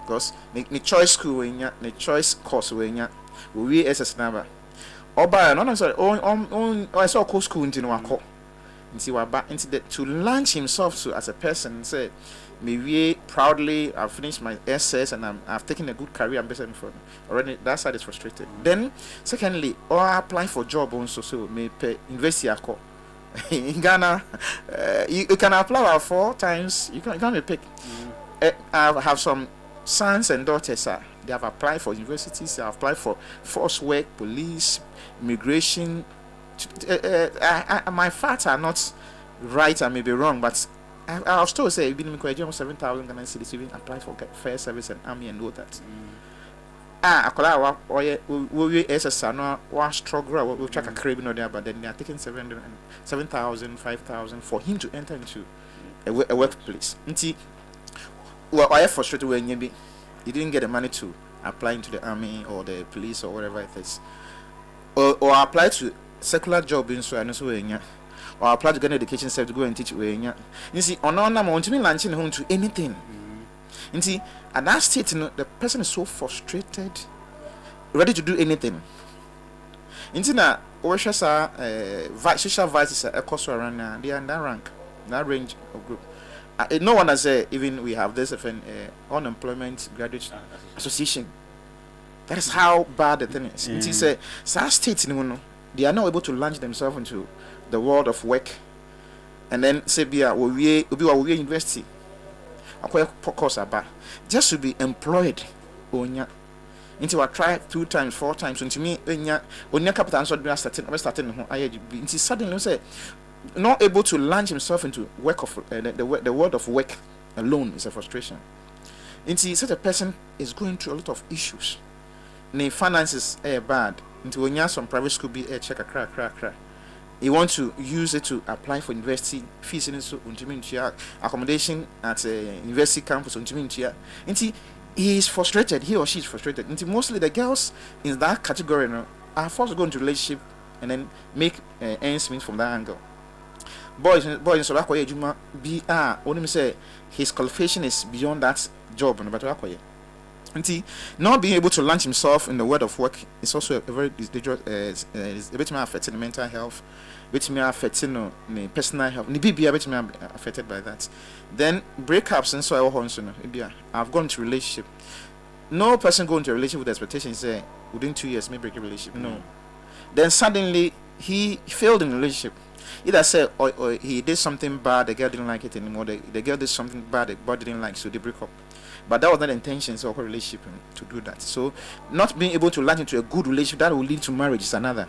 because the choice school the choice course we SS number or by no sorry I saw co school into wako into the to launch himself to as a person say maybe proudly I've finished my SS and I've taken a good career I'm better for already that side is frustrated. Then secondly or I apply for job also so may pay university ako. In Ghana, you can apply 4 times. You can pick. I have some sons and daughters. They have applied for universities. They have applied for force work, police, immigration. My facts are not right. I may be wrong, but I'll still say even in 7,000 Ghana cedis even apply for fair service and army and all that. Akola we SSR no one struggle we check a crib no there but then they are taking 7,000 5,000 for him to enter into a workplace. Nti I am frustrated when you didn't get the money to apply into the army or the police or whatever it is. Or apply to secular job in so and so or apply to get an education service to go and teach you see on I want to be launching home to anything. Nti at that state, the person is so frustrated, ready to do anything. Intina, social vices are cost around they are in that rank, that range of group. No one has said even we have this unemployment graduate association. That is how bad the thing is. It is a state they are not able to launch themselves into the world of work, and then say we university. Course about just to be employed into I try 2 times 4 times until me onya capital and so starting into suddenly say not able to launch himself into work of the world of work alone is a frustration. Into such a person is going through a lot of issues. The finances are bad into onya some private school be a check a crack. He wants to use it to apply for university fees in so accommodation at a university campus he is frustrated, he or she is frustrated. Mostly the girls in that category are forced to go into relationship and then make ends meet from that angle. Boys in Sobakoye Juma only say his qualification is beyond that job on the not being able to launch himself in the world of work is also a very dangerous a bit more affecting the mental health, a bit more affecting the personal health. The BB a bit more affected by that. Then breakups and so I've gone into relationship. No person going into a relationship with expectations say within 2 years may break a relationship. No. Then suddenly he failed in a relationship. Either say or he did something bad, the girl didn't like it anymore. The girl did something bad, the boy didn't like, so they break up. But that was not the intention of a relationship to do that. So not being able to launch into a good relationship that will lead to marriage is another.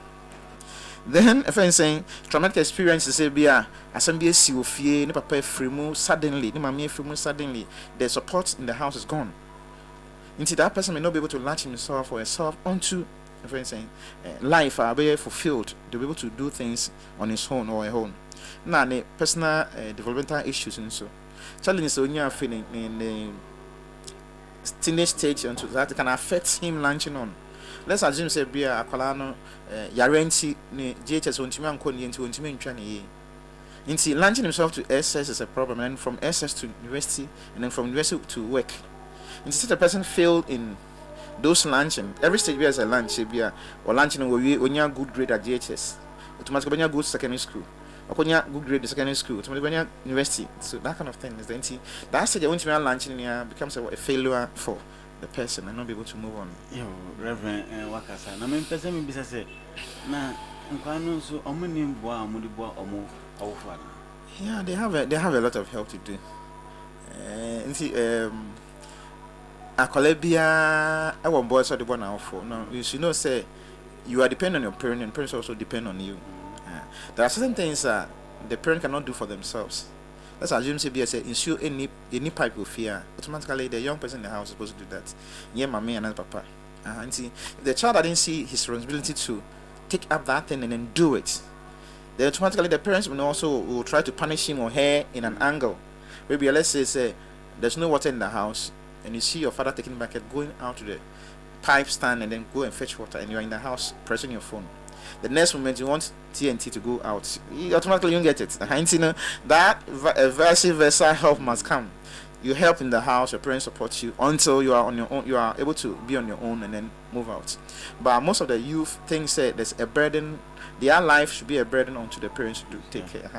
Then if I'm saying traumatic experiences say bia assembly si ofie ne papa frimu suddenly ne mama frimu suddenly the support in the house is gone. Until that person may not be able to launch himself or herself onto if I'm saying life are very fulfilled to be able to do things on his own or her own. Now the personal developmental issues and so challenges when you are feeling in the teenage stage until that can affect him launching on. Let's assume say be a akwala yarenti ne JHS ontimi anko ne enti ontimi ntwa ne ye. Nti launching himself to SS is a problem, and from SS to university and then from university to work. Nti such a person failed in those launching. Every stage be as a launch be or launching onya good grade at JHS. Automatically onya good secondary school. Okonya good grade in secondary school, to university. So that kind of thing is the that stage when you are launching becomes a failure for the person and not be able to move on. Yo, Reverend Wakasa. Na me person me bisa say na nkwano so omo ni boa omo di boa omo awofo ana. Yeah, they have a lot of help to do. Akolebia, I want boys or the one out for. No, you should not say you are dependent on your parent, and parents also depend on you. There are certain things that the parent cannot do for themselves. Let's assume say ensure any pipe of fear. Automatically, the young person in the house is supposed to do that. Yeah, mommy and papa. And see, if the child didn't see his responsibility to take up that thing and then do it, then automatically the parents will try to punish him or her in an angle. Maybe let's say there's no water in the house, and you see your father taking the bucket, going out to the pipe stand, and then go and fetch water, and you're in the house pressing your phone. The next moment you want TNT to go out, you automatically don't get it. That vice versa help must come. You help in the house, your parents support you until you are on your own. You are able to be on your own and then move out. But most of the youth think there's a burden. Their life should be a burden onto the parents to take care.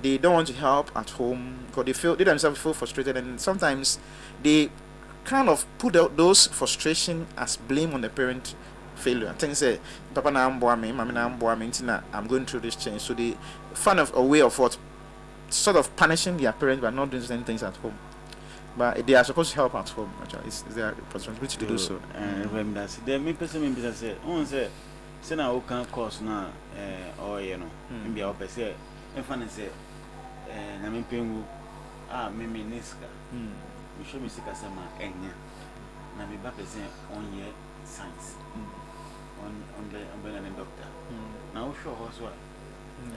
They don't want to help at home because they themselves feel frustrated, and sometimes they kind of put out those frustration as blame on the parent failure. Things say, Papa na amboa me, Mama na amboa me, I'm going through this change. So they find a way of what sort of punishing their parents by not doing certain things at home. But they are supposed to help at home. Actually, it's their responsibility to do so. And that's the me person say, on say na o kan course na or you know, maybe I say, and funny say, na me pengu me niska. We show me sika sama enya. Na me ba person on year science. On the doctor. Now sure also.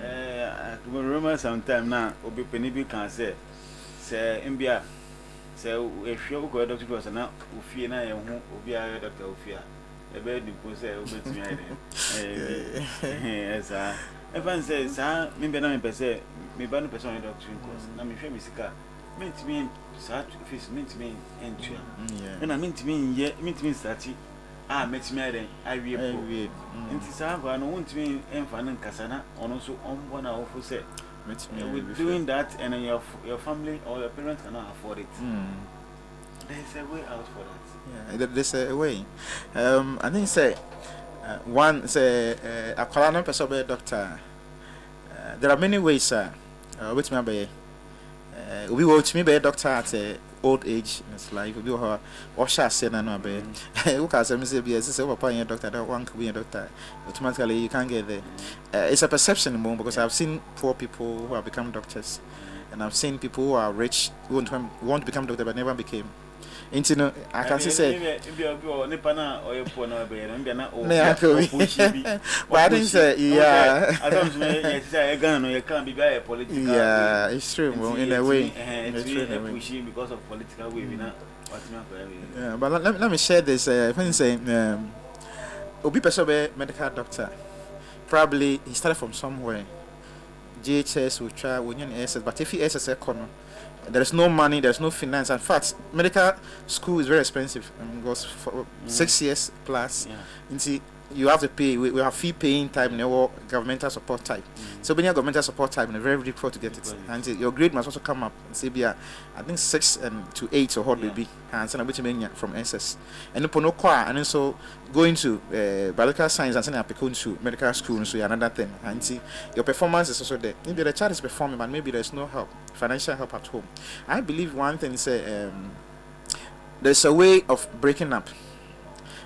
I remember sometime now obi penibi can say mbia say if you go doctor was na ofie na ye hu obi a doctor ofie e be di po say obetumi ade yes even say sa mbia na me pese me ba no person doctor course na me hwe me sika mentimi sa fees mentimi entua na mentimi start metimi ade awie po nti sa ba no wontimi emfa ne nkasa na ono so ombo na ofo say with doing that and then your family or your parents cannot afford it. There's a way out for that. Yeah, there's a way. I think say one say a colonel person be doctor. There are many ways which me be we will to me be doctor at old age in his life. We will or shall say no be who can say be say papa a doctor that one could be a doctor. Automatically you can't get there. It's a perception more because I've seen poor people who have become doctors, and I've seen people who are rich who want to become doctor but never became. And I can say but I didn't say yeah, it's true in a way. It's true in a way because of political way. Yeah, but let me share this. If I say Obi person medical doctor, probably he started from somewhere. GHS will try SS, but if he SS corner, there is no money, there's no finance. In fact, medical school is very expensive. Goes for 6 years plus. Yeah. You have to pay. We have fee paying time, governmental support type. So when you have governmental support type, it's very difficult to get it. And your grade must also come up. Say, I think 6 to 8 or what will be. And send a bit from SS. And no choir, and so going to biological science and sending a to medical school. So another thing. And see, your performance is also there. Maybe the child is performing, but maybe there's no help, financial help at home. I believe one thing is there's a way of breaking up.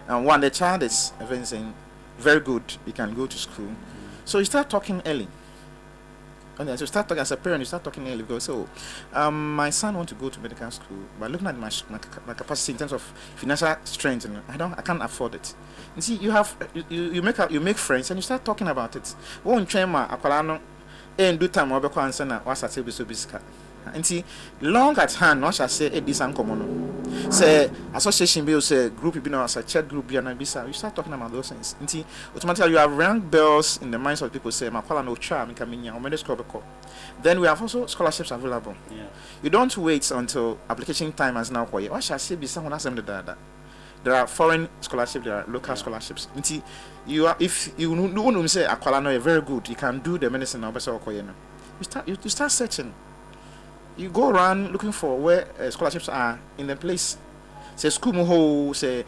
And one, the child is very good, you can go to school. So you start talking early. And then so start talking as a parent, you start talking early. Because my son wants to go to medical school, but looking at my capacity in terms of financial strength, and I can't afford it. You see, you make friends and you start talking about it. One chema akwalano do time obeko answer na wasa tell so bisika. Nti long at hand no shall say this uncommon no say association bill say group be no as a chat group be na bisa you start talking about those things nti automatically you have rang bells in the minds of people say makwala no twa me kamenya o me school beko. Then we have also scholarships available. You don't wait until application time as now for you what shall say bisa when asem the there are foreign scholarships, there are local scholarships nti you are if you know say akwala no very good you can do the medicine now better okoye no you start searching. You go around looking for where scholarships are in the place. Say school muho, say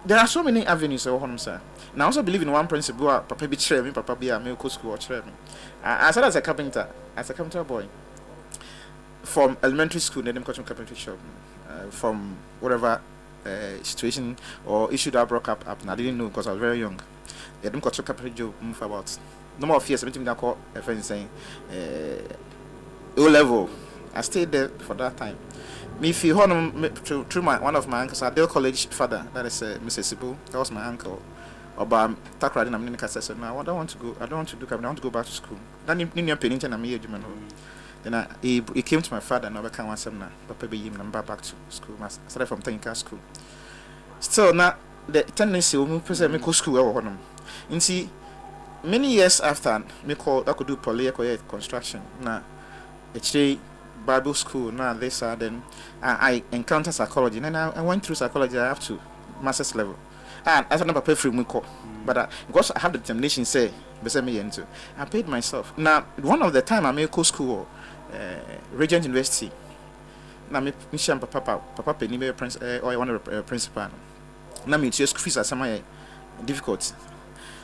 there are so many avenues of home, sir. And I also believe in one principle. Papa be chair me, Papa be a medical school or chair me. I started as a carpenter boy. From elementary school, then got to carpentry shop. From whatever situation or issue that broke up, and I didn't know because I was very young. They didn't got to carpentry job for about no more of years. I call a friend saying O level. I stayed there for that time. Me feel through one of my uncles, Adele College father, that is Mr. Sibu, that was my uncle. About Takradi, I'm in the said, no, I don't want to go. I don't want to do cabin. I want to go back to school. Then in Pennington, I'm here, then he came to my father and I became one seminar. Papa be him and back to school. I started from Tenka school. Still now the tendency will me go school over him. And see, many years after me call I could do poly construction. Now it's Bible school. Now this then I encountered psychology. And then I went through psychology. I have to master's level. And I don't pay free me call, but because I have the determination say me into, I paid myself. Now one of the time I made school, Regent University. Now me papa penny me prince or one of the principal. Now me just school fees are some difficult.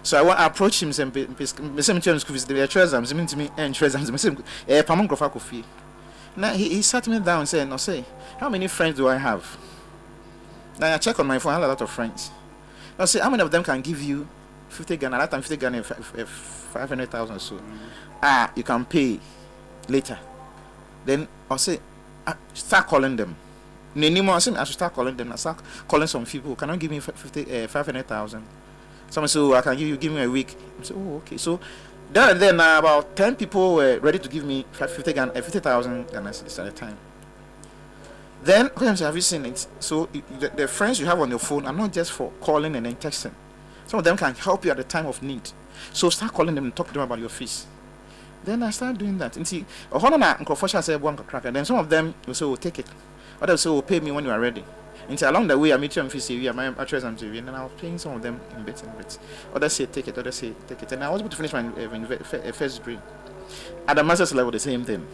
So I approach him and me say me school fees the exams mean to me and exams me say pamon grofa coffee. Now he sat me down and said, no say, how many friends do I have? Now I check on my phone, I have a lot of friends. Now say how many of them can give you 50 Ghana, that time 50 Ghana 500,000 so. You can pay later. Then I'll say start calling them. I should start calling them. I start calling some people. Can you give me 500,000? Someone say, I can give me a week. I say, oh okay. So then about 10 people were ready to give me 50,000 Ghana at the time. Then, have you seen it? So the friends you have on your phone are not just for calling and then texting. Some of them can help you at the time of need. So start calling them and talk to them about your fees. Then I started doing that. And see, unfortunately, I said one crack, and then some of them will say, "Oh, take it." Others say, "Oh, pay me when you are ready." And so along the way, I meet you on fees, my actual exam TV, and then I was paying some of them in bits and bits. Others say, "Take it." Others say, "Take it." And I was able to finish my first degree. At the master's level, the same thing.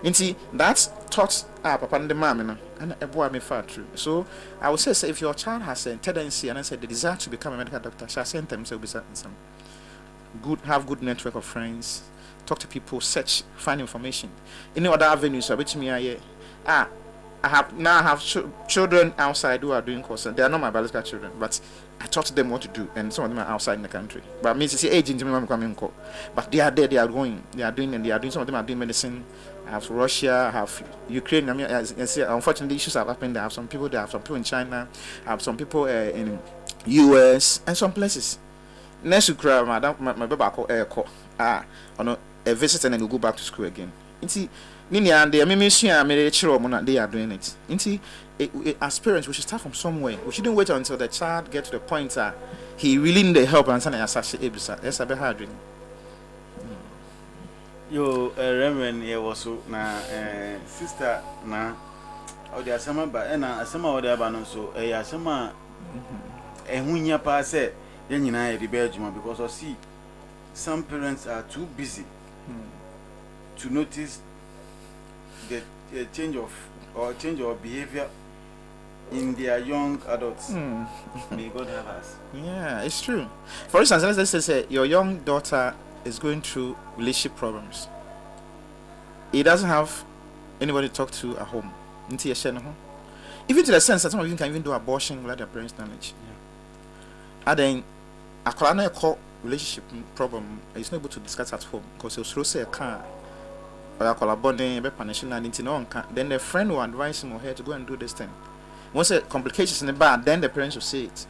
And see, that's taught Papa and the mom, and a boy may far through. So I would say, if your child has a tendency and I said the desire to become a medical doctor, shall send them so be some have good network of friends, talk to people, search, find information. Any other avenues which me I have children outside who are doing courses. They are not my biological children, but I taught them what to do, and some of them are outside in the country. But me see age into me coming, but they are there. They are going. They are doing, and they are doing. Some of them are doing medicine. I have Russia, I have Ukraine. I mean, as you can see, unfortunately, issues have happened. I have some people there. I have some people in China. I have some people in US and some places. Next week, my baby call on a visit and then we go back to school again. See, Nini and they are doing it. See, as parents, we should start from somewhere. We shouldn't wait until the child gets to the point that he really need the help and send us such a be hard. Yo, Reverend, here was so na sister na or the asama ba na asama or the abano so asama hunya pa say yen nyina e be adwuma because I see some parents are too busy to notice the change of behavior in their young adults. May God help us. Yeah, it's true. For instance, let's say your young daughter is going through relationship problems. He doesn't have anybody to talk to at home. Even to the sense that some of you can even do abortion without their parents' knowledge. And then a call relationship problem is not able to discuss at home because he'll throw say a car or a collaborating punishing and then the friend will advise him or her to go and do this thing. Once the complications in the bad, then the parents will say it.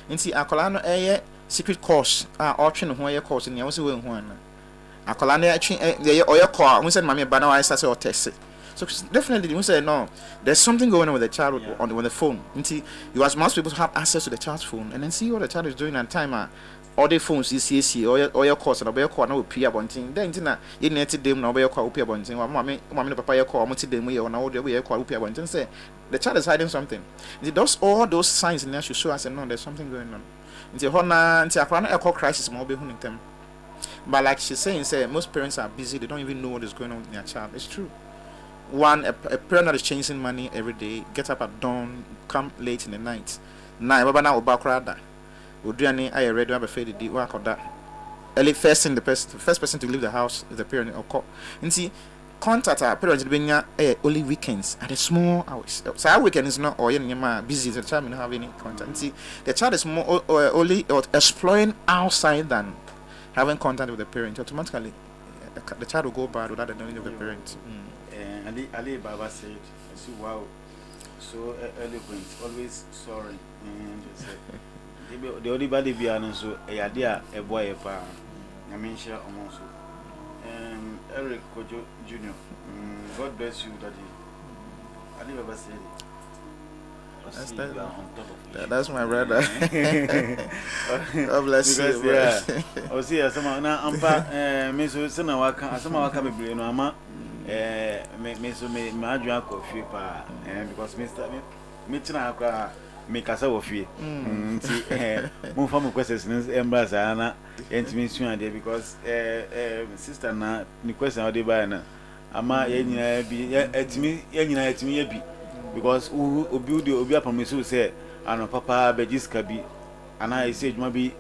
And see, a secret course option who your course in the also one. A colony or your car, we said, Mammy, but now I say or test it. So definitely, we say no. There's something going on with the child on the phone. You as most people have access to the child's phone and then see what the child is doing and time. All the phones CCC or your course and your car no peer bunting. Then you need to them no your car peer bunting. Mammy, papa your car, multi them way or now the way your car peer bunting. Say the child is hiding something. Those all those signs in there should show us and no, there's something going on. Until a crisis more be them. But like she's saying, most parents are busy, they don't even know what is going on with their child. It's true. One, a parent that is chasing money every day, get up at dawn, come late in the night, na baba na oba krada oduane aye ready to be fed di wa koda early first person to leave the house is the parent or call nti contact our parents benya only weekends at the small hours so our weekend is not or you busy the child not have any contact nti the child is more only exploring outside than having contact with the parent. Automatically the child will go bad without the knowledge of the parent. Ali Baba said, so wow, so eloquent, always sorry. The only body be so a idea a boy a pa. I mean, share almost. Eric Kojo Jr. God bless you, Daddy. Ali Baba said it. That's my brother. God bless you. Yeah. I see some now. Ampa me so sena waka some waka bebre no ama me so me adwa coffee pa because me tina akwa me kasa wo fie nti mo fa mo questions embrace na entimi sua there because sister na ni question dey buy na ama ye nyina bi etimi ye nyina etimi ye bi because obi apromise say ano papa bejiska bi ana ese djuma bi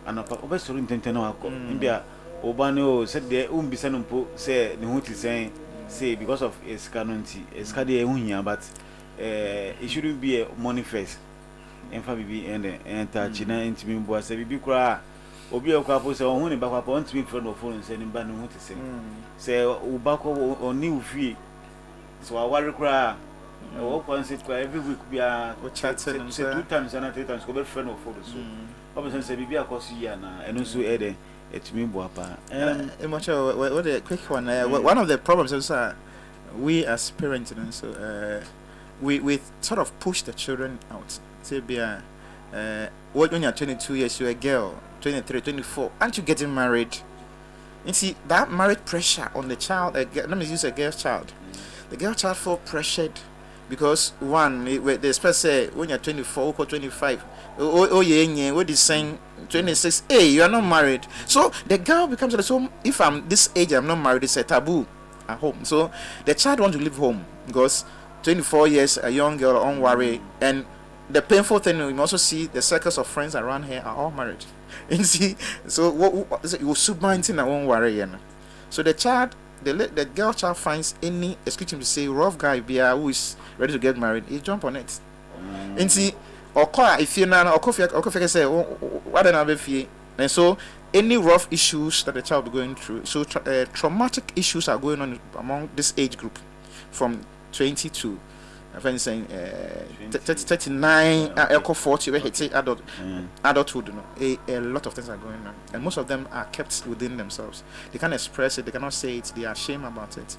ano papa obesoro ntenten na akọ mbia obane o said de umbisa no mpo say ne ho ti sen say because of eska no nti eska de ehunhia but it shouldn't be a money first enfa bibi enter china ntimi mbo asa bibi kura obi akwa po say ohun ne bakwa po ntimi friend of phone say ne ba ne ho ti sen say ubakọ oni ufie so awari kura every week we are chatting 2 times and 3 times go friend of photos so obviously say bibia cause year na and also etimi boapa what the quick one one of the problems is we as parents and so we sort of push the children out say bia when you're 22 years you're a girl 23 24 aren't you getting married? You see that marriage pressure on the child let me use a girl child. The girl child feel pressured because one they expect say when you're 24 or 25 what is saying 26 hey you are not married, so the girl becomes so if I'm this age I'm not married, it's a taboo at home, so the child wants to leave home because 24 years a young girl on worry, and the painful thing you also see the circles of friends around here are all married and see so what you will submarine I won't worry so the child the girl child finds any excuse to say rough guy who is ready to get married, he jump on it. And see, or call if you now or coffee say what another fee. And so any rough issues that the child will be going through, so traumatic issues are going on among this age group from 20 to I'm saying 39 echo 40 where he adulthood, you know, a lot of things are going on, and most of them are kept within themselves. They can't express it, they cannot say it, they are ashamed about it,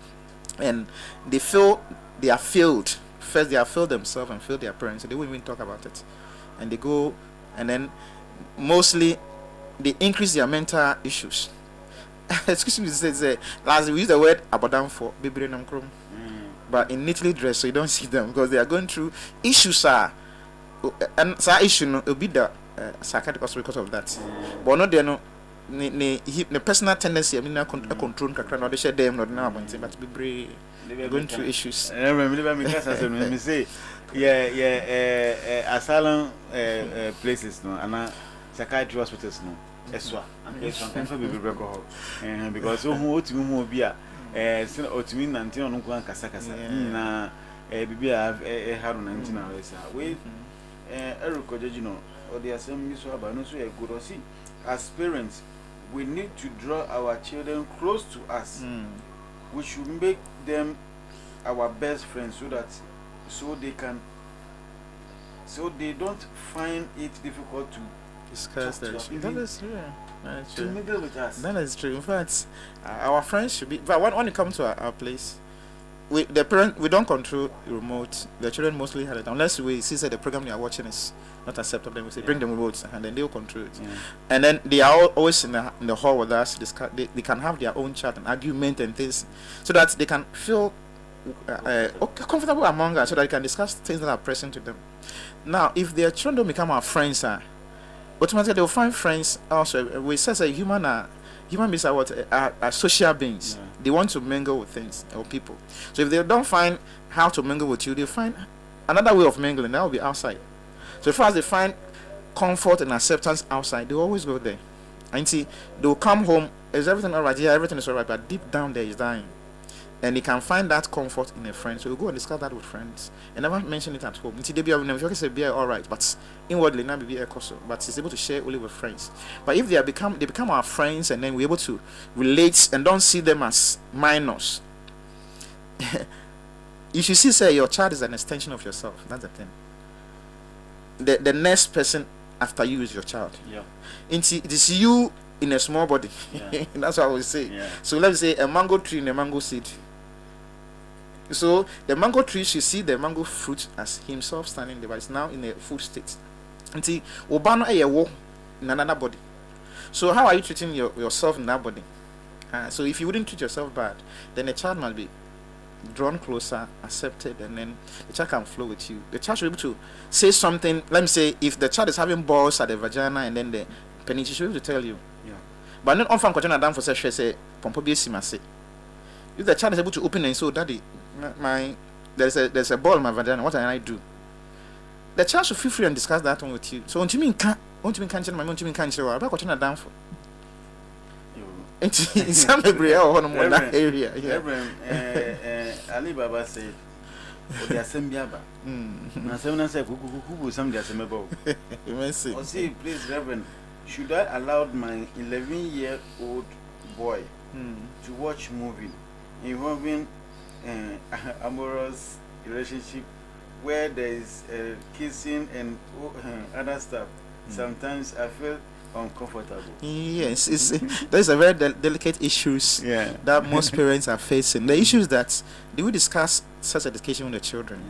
and they feel they are failed. First they have failed themselves and failed their parents, so they won't even talk about it, and they go and then mostly they increase their mental issues. Excuse me, say last we use the word abadam for baby and chrome, but in neatly dressed, so you don't see them because they are going through issues and so issue no will be the psychiatric hospital because of that. But not there no the personal tendency I mean control kakra no they share them not now but be going through issues. I remember me say asylum places no and psychiatric hospitals no eswa and sometimes be record because who otimi bi a otimi 19 no kwan kasa na bibia haru 19 hours we Eric Kojo no or the assembly so about no so good or see as parents we need to draw our children close to us. We should make them our best friends so they don't find it difficult to discuss that. That is true. To mingle with us. That is true. In fact, our friends should be. But when it comes to our place, we don't control the remote. The children mostly have it unless we see that the program they are watching is not acceptable. Then we say bring the remotes and then they will control it. And then they are always in the hall with us. They can have their own chat and argument and things, so that they can feel comfortable among us, so that they can discuss things that are pressing to them. Now, if their children don't become our friends, automatically they will find friends. Also, we say that human beings are social beings. They want to mingle with things or people. So if they don't find how to mingle with you, they find another way of mingling. That will be outside. So as far as they find comfort and acceptance outside, they always go there. And see, they'll come home, is everything alright? Yeah, everything is alright, but deep down there is dying. And they can find that comfort in a friend. So you go and discuss that with friends. And never mention it at home. Until they be alright, but inwardly not be a cost. But it's able to share only with friends. But if they become our friends, and then we're able to relate and don't see them as minors. You should see, say your child is an extension of yourself. That's the thing. The next person after you is your child. Yeah. It is you in a small body. Yeah. That's what I would say. Yeah. So let's say a mango tree and a mango seed. So the mango tree should see the mango fruit as himself standing there, but it's now in a food state. Until Obano a wo in another body. So how are you treating yourself in that body? So if you wouldn't treat yourself bad, then the child must be drawn closer, accepted, and then the child can flow with you. The child should be able to say something. Let me say, if the child is having balls at the vagina and then the penis, she should be able to tell you. Yeah. But not on fan question down for say pompo be simase. If the child is able to open and say, daddy, there's a ball in my vagina, what can I do? The child should feel free and discuss that one with you. So until me can't my until me can't about question down for. In some area or one that area. Yeah. Ali Baba said, "The assembly aba." Na seven say, "Who some the assembly?" You may say. Or say, please, Reverend, should I allow my 11-year-old boy to watch movie involving amorous relationship where there is kissing and other stuff? Sometimes I feel uncomfortable. Yes, there's a very delicate issues that most parents are facing. The issues that do we discuss sex education with the children?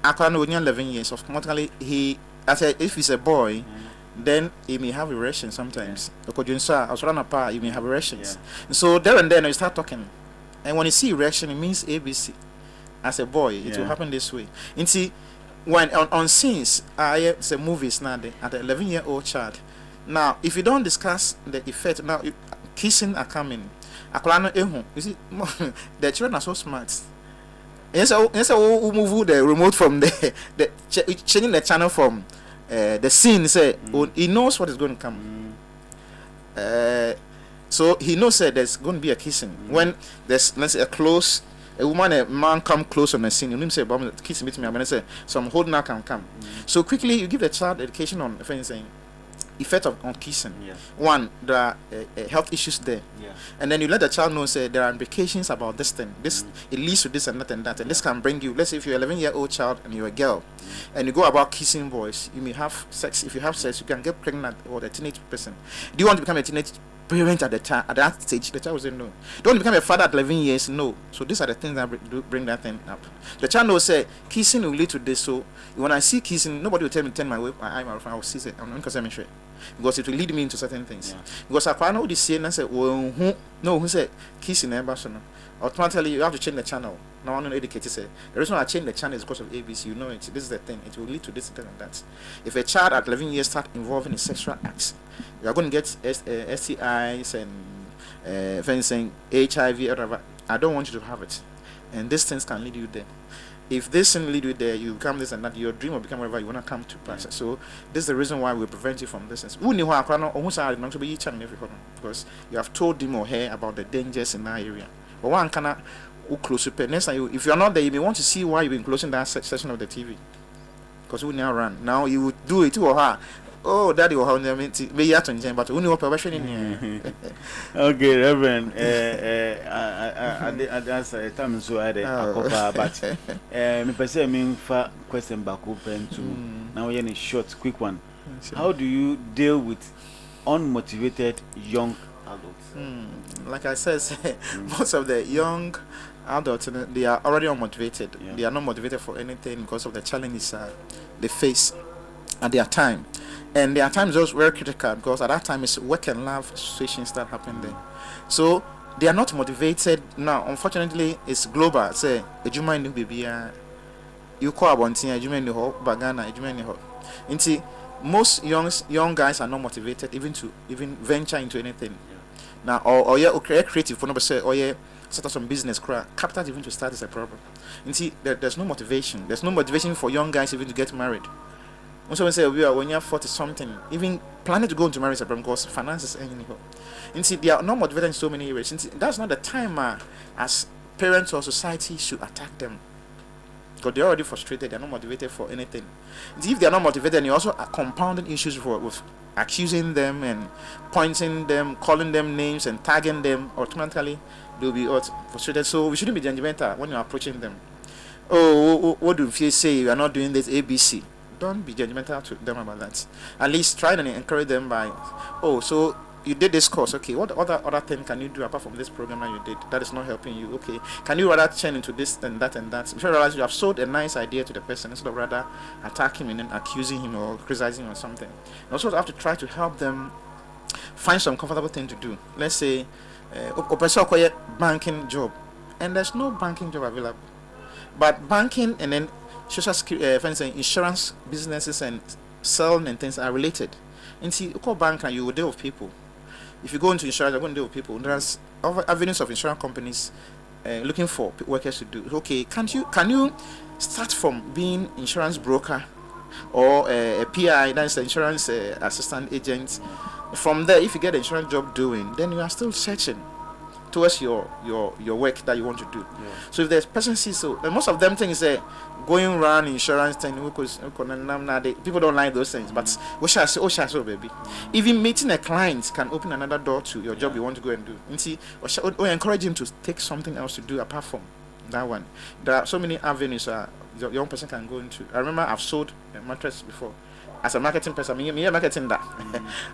Akwana when 11 years, automatically if he's a boy, then he may have erections sometimes. Because you may have erections. So there and then you start talking, and when you see erection, it means ABC. As a boy, it will happen this way. And see, when on scenes, say movies now at the 11-year-old child. Now, if you don't discuss the effect, now kissing are coming. You see, the children are so smart. Yes, we move the remote from changing the channel from the scene. Say, he knows what is going to come. So he knows that there's going to be a kissing. When there's, let's say, a woman, a man come close on the scene, you need to say, "Bob, kiss me to me." I'm gonna say, "So I'm holding out, can come." So quickly, you give the child education on, if anything, effect on kissing. One, there are health issues there, and then you let the child know, say there are implications about this thing. This it leads to this and that and that, and this can bring you. Let's say if you're 11-year-old child and you're a girl, and you go about kissing boys, you may have sex. If you have sex, you can get pregnant or a teenage person. Do you want to become a teenage parent at that stage? The child will say no. Don't want to become a father at 11 years? No. So these are the things that bring that thing up. The child will say kissing will lead to this. So when I see kissing, nobody will tell me turn my eye my I will see it. I'm not going to say because it will lead me into certain things. Because I know this saying and say, well, who said kissing ever so no. Automatically you have to change the channel. Now I want to educate you. Say the reason I change the channel is because of ABC. You know it. This is the thing. It will lead to this and that. If a child at 11 years start involving in sexual acts, you are going to get STIs and fencing, HIV, whatever. I don't want you to have it, and these things can lead you there. If this thing lead you there, you become this and that. Your dream will become whatever you want to come to pass. So this is the reason why we prevent you from this. Because you have told him or her about the dangers in that area. But one cannot close up. Next time, if you're not there, you may want to see why you've been closing that section of the TV. Because we now run. Now you would do it or her. Oh, daddy or how be yet on but only what permission in here. Okay, Reverend. That's a time so I but me person mean for question back open to now we're in a short, quick one. How do you deal with unmotivated young adults? Like I said, most of the young adults, they are already unmotivated. They are not motivated for anything because of the challenges they face at their time. And their time is also very critical because at that time it's work and love situations that happen there. So they are not motivated now. Unfortunately, it's global. Say, ejuma ni baby, you call about ejuma ni ho bagana ejuma ni ho. Inti most young guys are not motivated even to venture into anything. Now or yeah, okay, creative for no say or yeah, set up some business, capital even to start is a problem. You see, there's no motivation. There's no motivation for young guys even to get married. Also, when say when you're 40 something, even planning to go into marriage is a problem because finances anyhow. You see, they are not motivated in so many areas. That's not the time as parents or society should attack them. Because they're already frustrated, they're not motivated for anything. If they're not motivated, and you're also compounding issues with accusing them and pointing them, calling them names and tagging them, automatically they'll be frustrated. So we shouldn't be judgmental when you're approaching them. Oh, what do you say? You are not doing this ABC. Don't be judgmental to them about that. At least try and encourage them by, oh, so you did this course, okay, what other thing can you do apart from this program that you did that is not helping you? Okay, can you rather turn into this and that and that? If you realize you have sold a nice idea to the person instead of rather attacking him and then accusing him or criticizing him or something. You also have to try to help them find some comfortable thing to do. Let's say a person acquire banking job and there's no banking job available, but banking and then social security, insurance businesses and selling and things are related. And see, you call bank and you will deal with people. If you go into insurance, you're going to deal with people. There's other avenues of insurance companies looking for workers to do. Okay, can you start from being insurance broker or a PI, that's the insurance assistant agent? From there, if you get an insurance job doing, then you are still searching towards your work that you want to do. Yeah. So if there's person sees so, and most of them things going around insurance thing, people don't like those things. But what shall I say, baby? Even meeting a client can open another door to your job you want to go and do. And see, or encourage him to take something else to do apart from that one. There are so many avenues the young person can go into. I remember I've sold a mattress before. As a marketing person, me marketing that.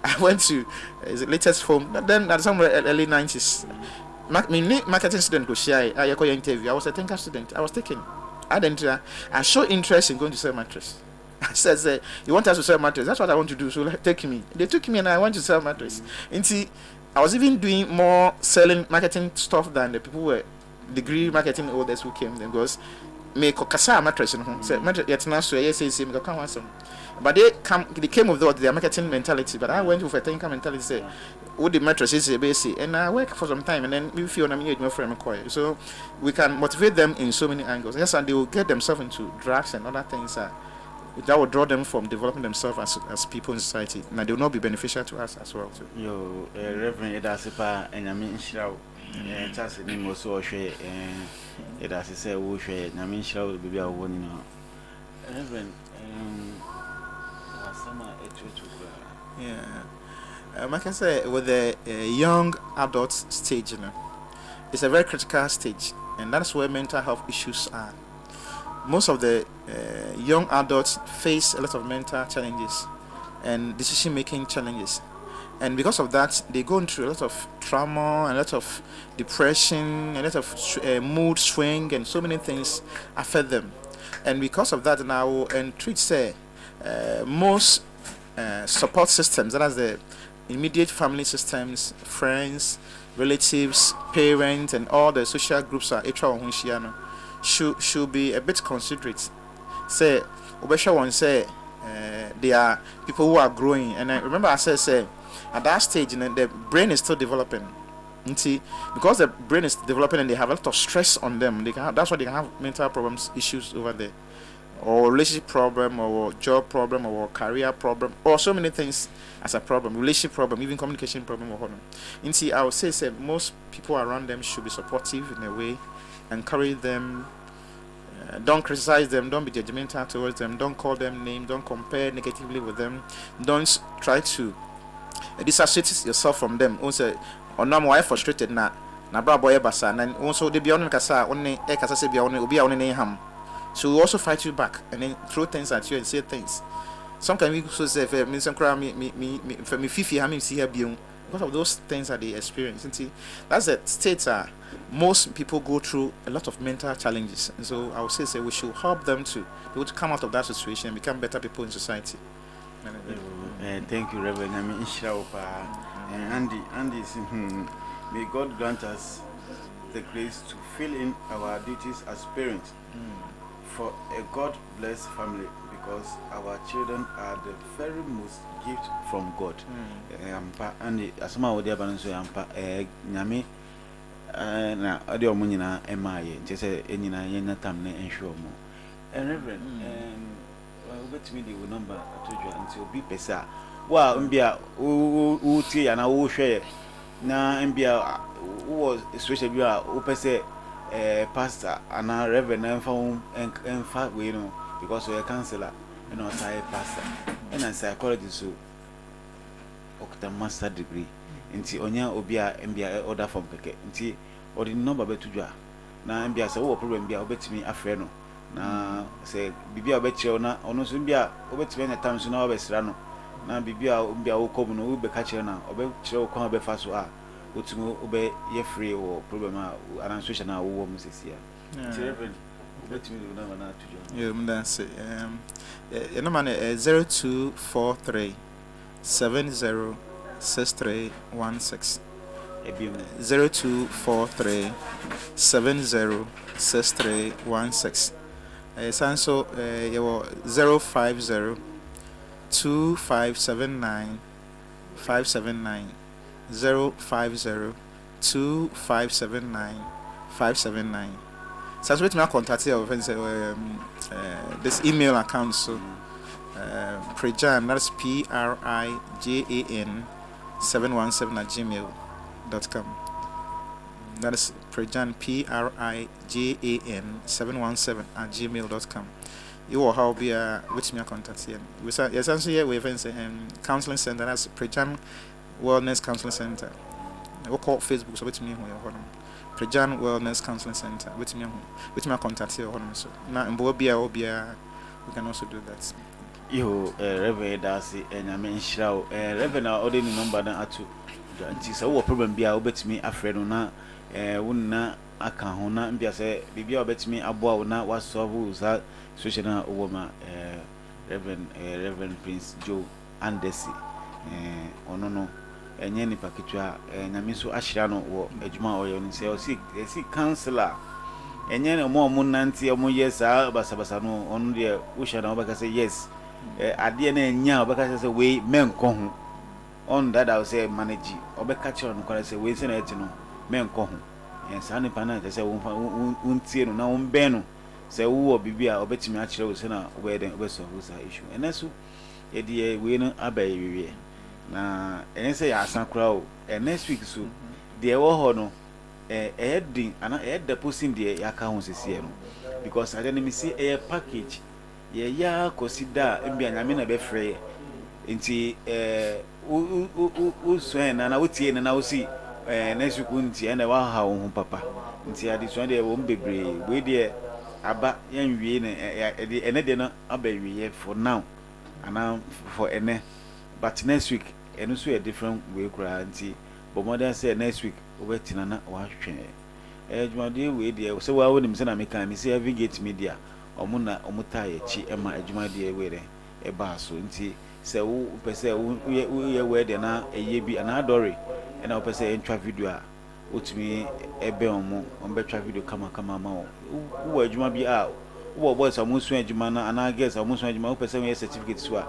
I went to the latest home. Then at somewhere early 90s. Marketing student go share. I got your interview. I was a thinker student. I was taking. I show interest in going to sell mattress. I said, you want us to sell mattress? That's what I want to do. So take me. They took me and I went to sell mattress. And see, I was even doing more selling marketing stuff than the people who were degree marketing holders who came then because me kokasa mattress in home. Say mattress yet now so yes me go come some. But they came with their marketing mentality. But I went with a thinker mentality. Say, what the mattress is basic, and I work for some time, and then we feel I'm my friend quiet. So we can motivate them in so many angles. Yes, and they will get themselves into drugs and other things that will draw them from developing themselves as people in society. Now they will not be beneficial to us as well too. Yo, Reverend Edasipa, and I mean Shroud, and that's the name also share, and it as I say, we share, and I mean Shroud will be our one now. Reverend, yeah. Like I say, with the young adult stage, it's a very critical stage, and that's where mental health issues are. Most of the young adults face a lot of mental challenges and decision-making challenges, and because of that, they go into a lot of trauma, a lot of depression, a lot of mood swing, and so many things affect them. And because of that, now and treat say most support systems, that is the immediate family systems, friends, relatives, parents, and all the social groups are should be a bit considerate. Say, Obesha one say they are people who are growing, and I remember I said say at that stage, the brain is still developing. You see, because the brain is developing and they have a lot of stress on them, that's why they can have mental problems, issues over there, or relationship problem, or job problem, or career problem, or so many things as a problem, relationship problem, even communication problem. You see, I would say most people around them should be supportive in a way, encourage them, don't criticize them, don't be judgmental towards them, don't call them names, don't compare negatively with them, don't try to dissociate yourself from them. Also, or no more frustrated na bra boy basa, and also they be on kasa only kasa say be on ham. So we also fight you back and then throw things at you and say things. Some can be so say me some cry me fifi ha me see here be because of those things that they experience. You see, that's the states most people go through a lot of mental challenges, and so I would say we should help them to be able to come out of that situation and become better people in society. Thank you, Reverend. I mean, Andy, may God grant us the grace to fill in our duties as parents for a God-blessed family, because our children are the very most gift from God. Andy, as my audio balance, Nyame na ade omo nyina emaye nti se enyina yenya tam na enhwe omo reverend obetimi di wo number atodwa nti obi pesa wa mbia wo tie ya na wo hwe na mbia wo social bi a wo pese pastor ana reverend enfa we no because we counselor and also a pastor and psychologist so okta master degree nti onya obi a mbia order form keke nti odi number betudwa na mbia se wo problem bia obetimi afre no na se bibia obetire na ono so mbia obetimi na time so na obesra no na bibia mbia wo kom no wo be ka kire na obetire wo kwa obefa so a otumo obe ye free wo problem a anan social na wo mu sesia nti reverend obetimi do number na atudwa yeah mdanse your number is 0243 706316 0243 706316 sanso your 050 2579 579 050 2579 579 sanso with me contact your friends this email account so Prejan, that's PRIJAN 717@gmail.com. That is Prejan, PRIJAN 717@gmail.com. You will have be with me contact here. We say yes, answer here. We have counseling center. That's Prejan Wellness Counseling Center. We call Facebook so with me here. Prejan Wellness Counseling Center. With me contact here. So now in Bobia, we can also do that. Yo, Reverend Darcy, and I mean, Shrow, Reverend, I ordered the number to Janti. So, what problem be? I'll bet me a friend or not, wouldn't I can't hona and be a say, Bibi, I'll bet me a boy not was so who's that social woman, Reverend Prince Joe Andesi, or no, and Yenny Paketua, and I mean, so Ashano or Ejma or you say, see, counselor. And then more moon 90 or more years, Basabasano, on the ocean, I say yes. Adiene nya obeka say we menko ho on that I will say manage obeka che on kwala say we say na eti no menko ho en sa nipa na say untie no na unbe no say wo bibia obetimi a kire wo say na we den obeso wo sa issue enesu ye de we no abaye wiwe na en say ya asan kra o next week so de wo ho no heading ana deposit de yaka ho sese no because I didn't see a package ya consider mbia nyame na be free nti so na wotie na wosi next week nti na wa ha wo papa nti ade so de wo bebre we de aba yan wie na ene de no aba wie for now and for ene but next week eno so a different way kura nti but more than say next week obetina na wa hwe jumade we de so wa wonim se na meka mi say every gate media omuna omuta ye chi ema adwumade e were e ba so nti se wo pese wo ye we de na eye bi ana adore e na pese entwa video a otumi ebe omo ombetwa video kama ma wo adwuma bi a wo boys amusu adwuma na ana guess amusu adwuma wo pese we certificate so a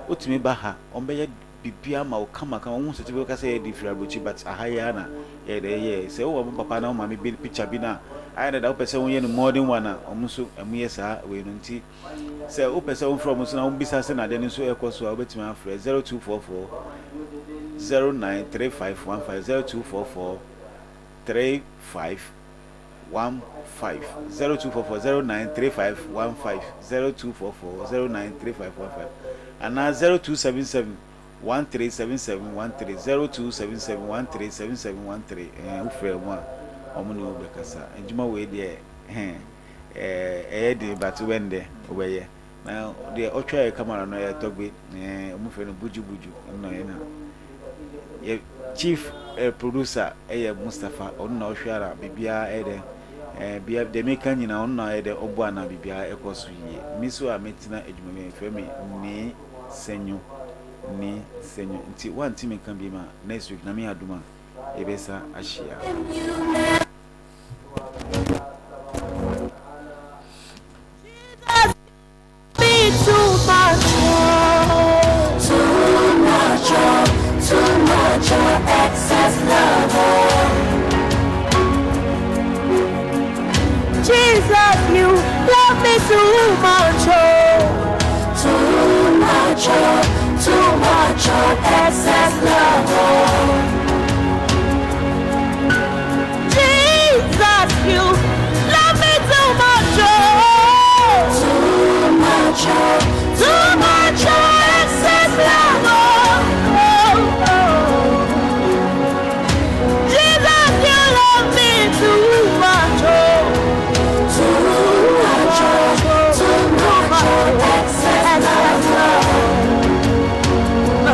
otumi ba ha ombeye bibia ma wo kama wo certificate ka say di frabrochi but ahaya na ye se wo papa na wo ma me picture bi na I know that person when you more than one almost a year we don't see. Say, oh, person from us now, besides another, so a course will bet my friend 0244 093515 0244 3515 0244 093515 0244 093515 and now 0277 137713 0277 137713 and one. Omuni obekasa enjuma we de de but when de obeye na de otwa e camera no e togbe omufe no buju no ye na ye chief producer Mustafa on na ohwara bibia de bia de meka nyina on na de obo ana bibia ekoso yi miso a metina ejuma me fe me ni senyo nti one team can be ma next week na me aduma ebesa ashia too much, excess love. Jesus, you love me too much, oh. Too much, oh, too much, oh.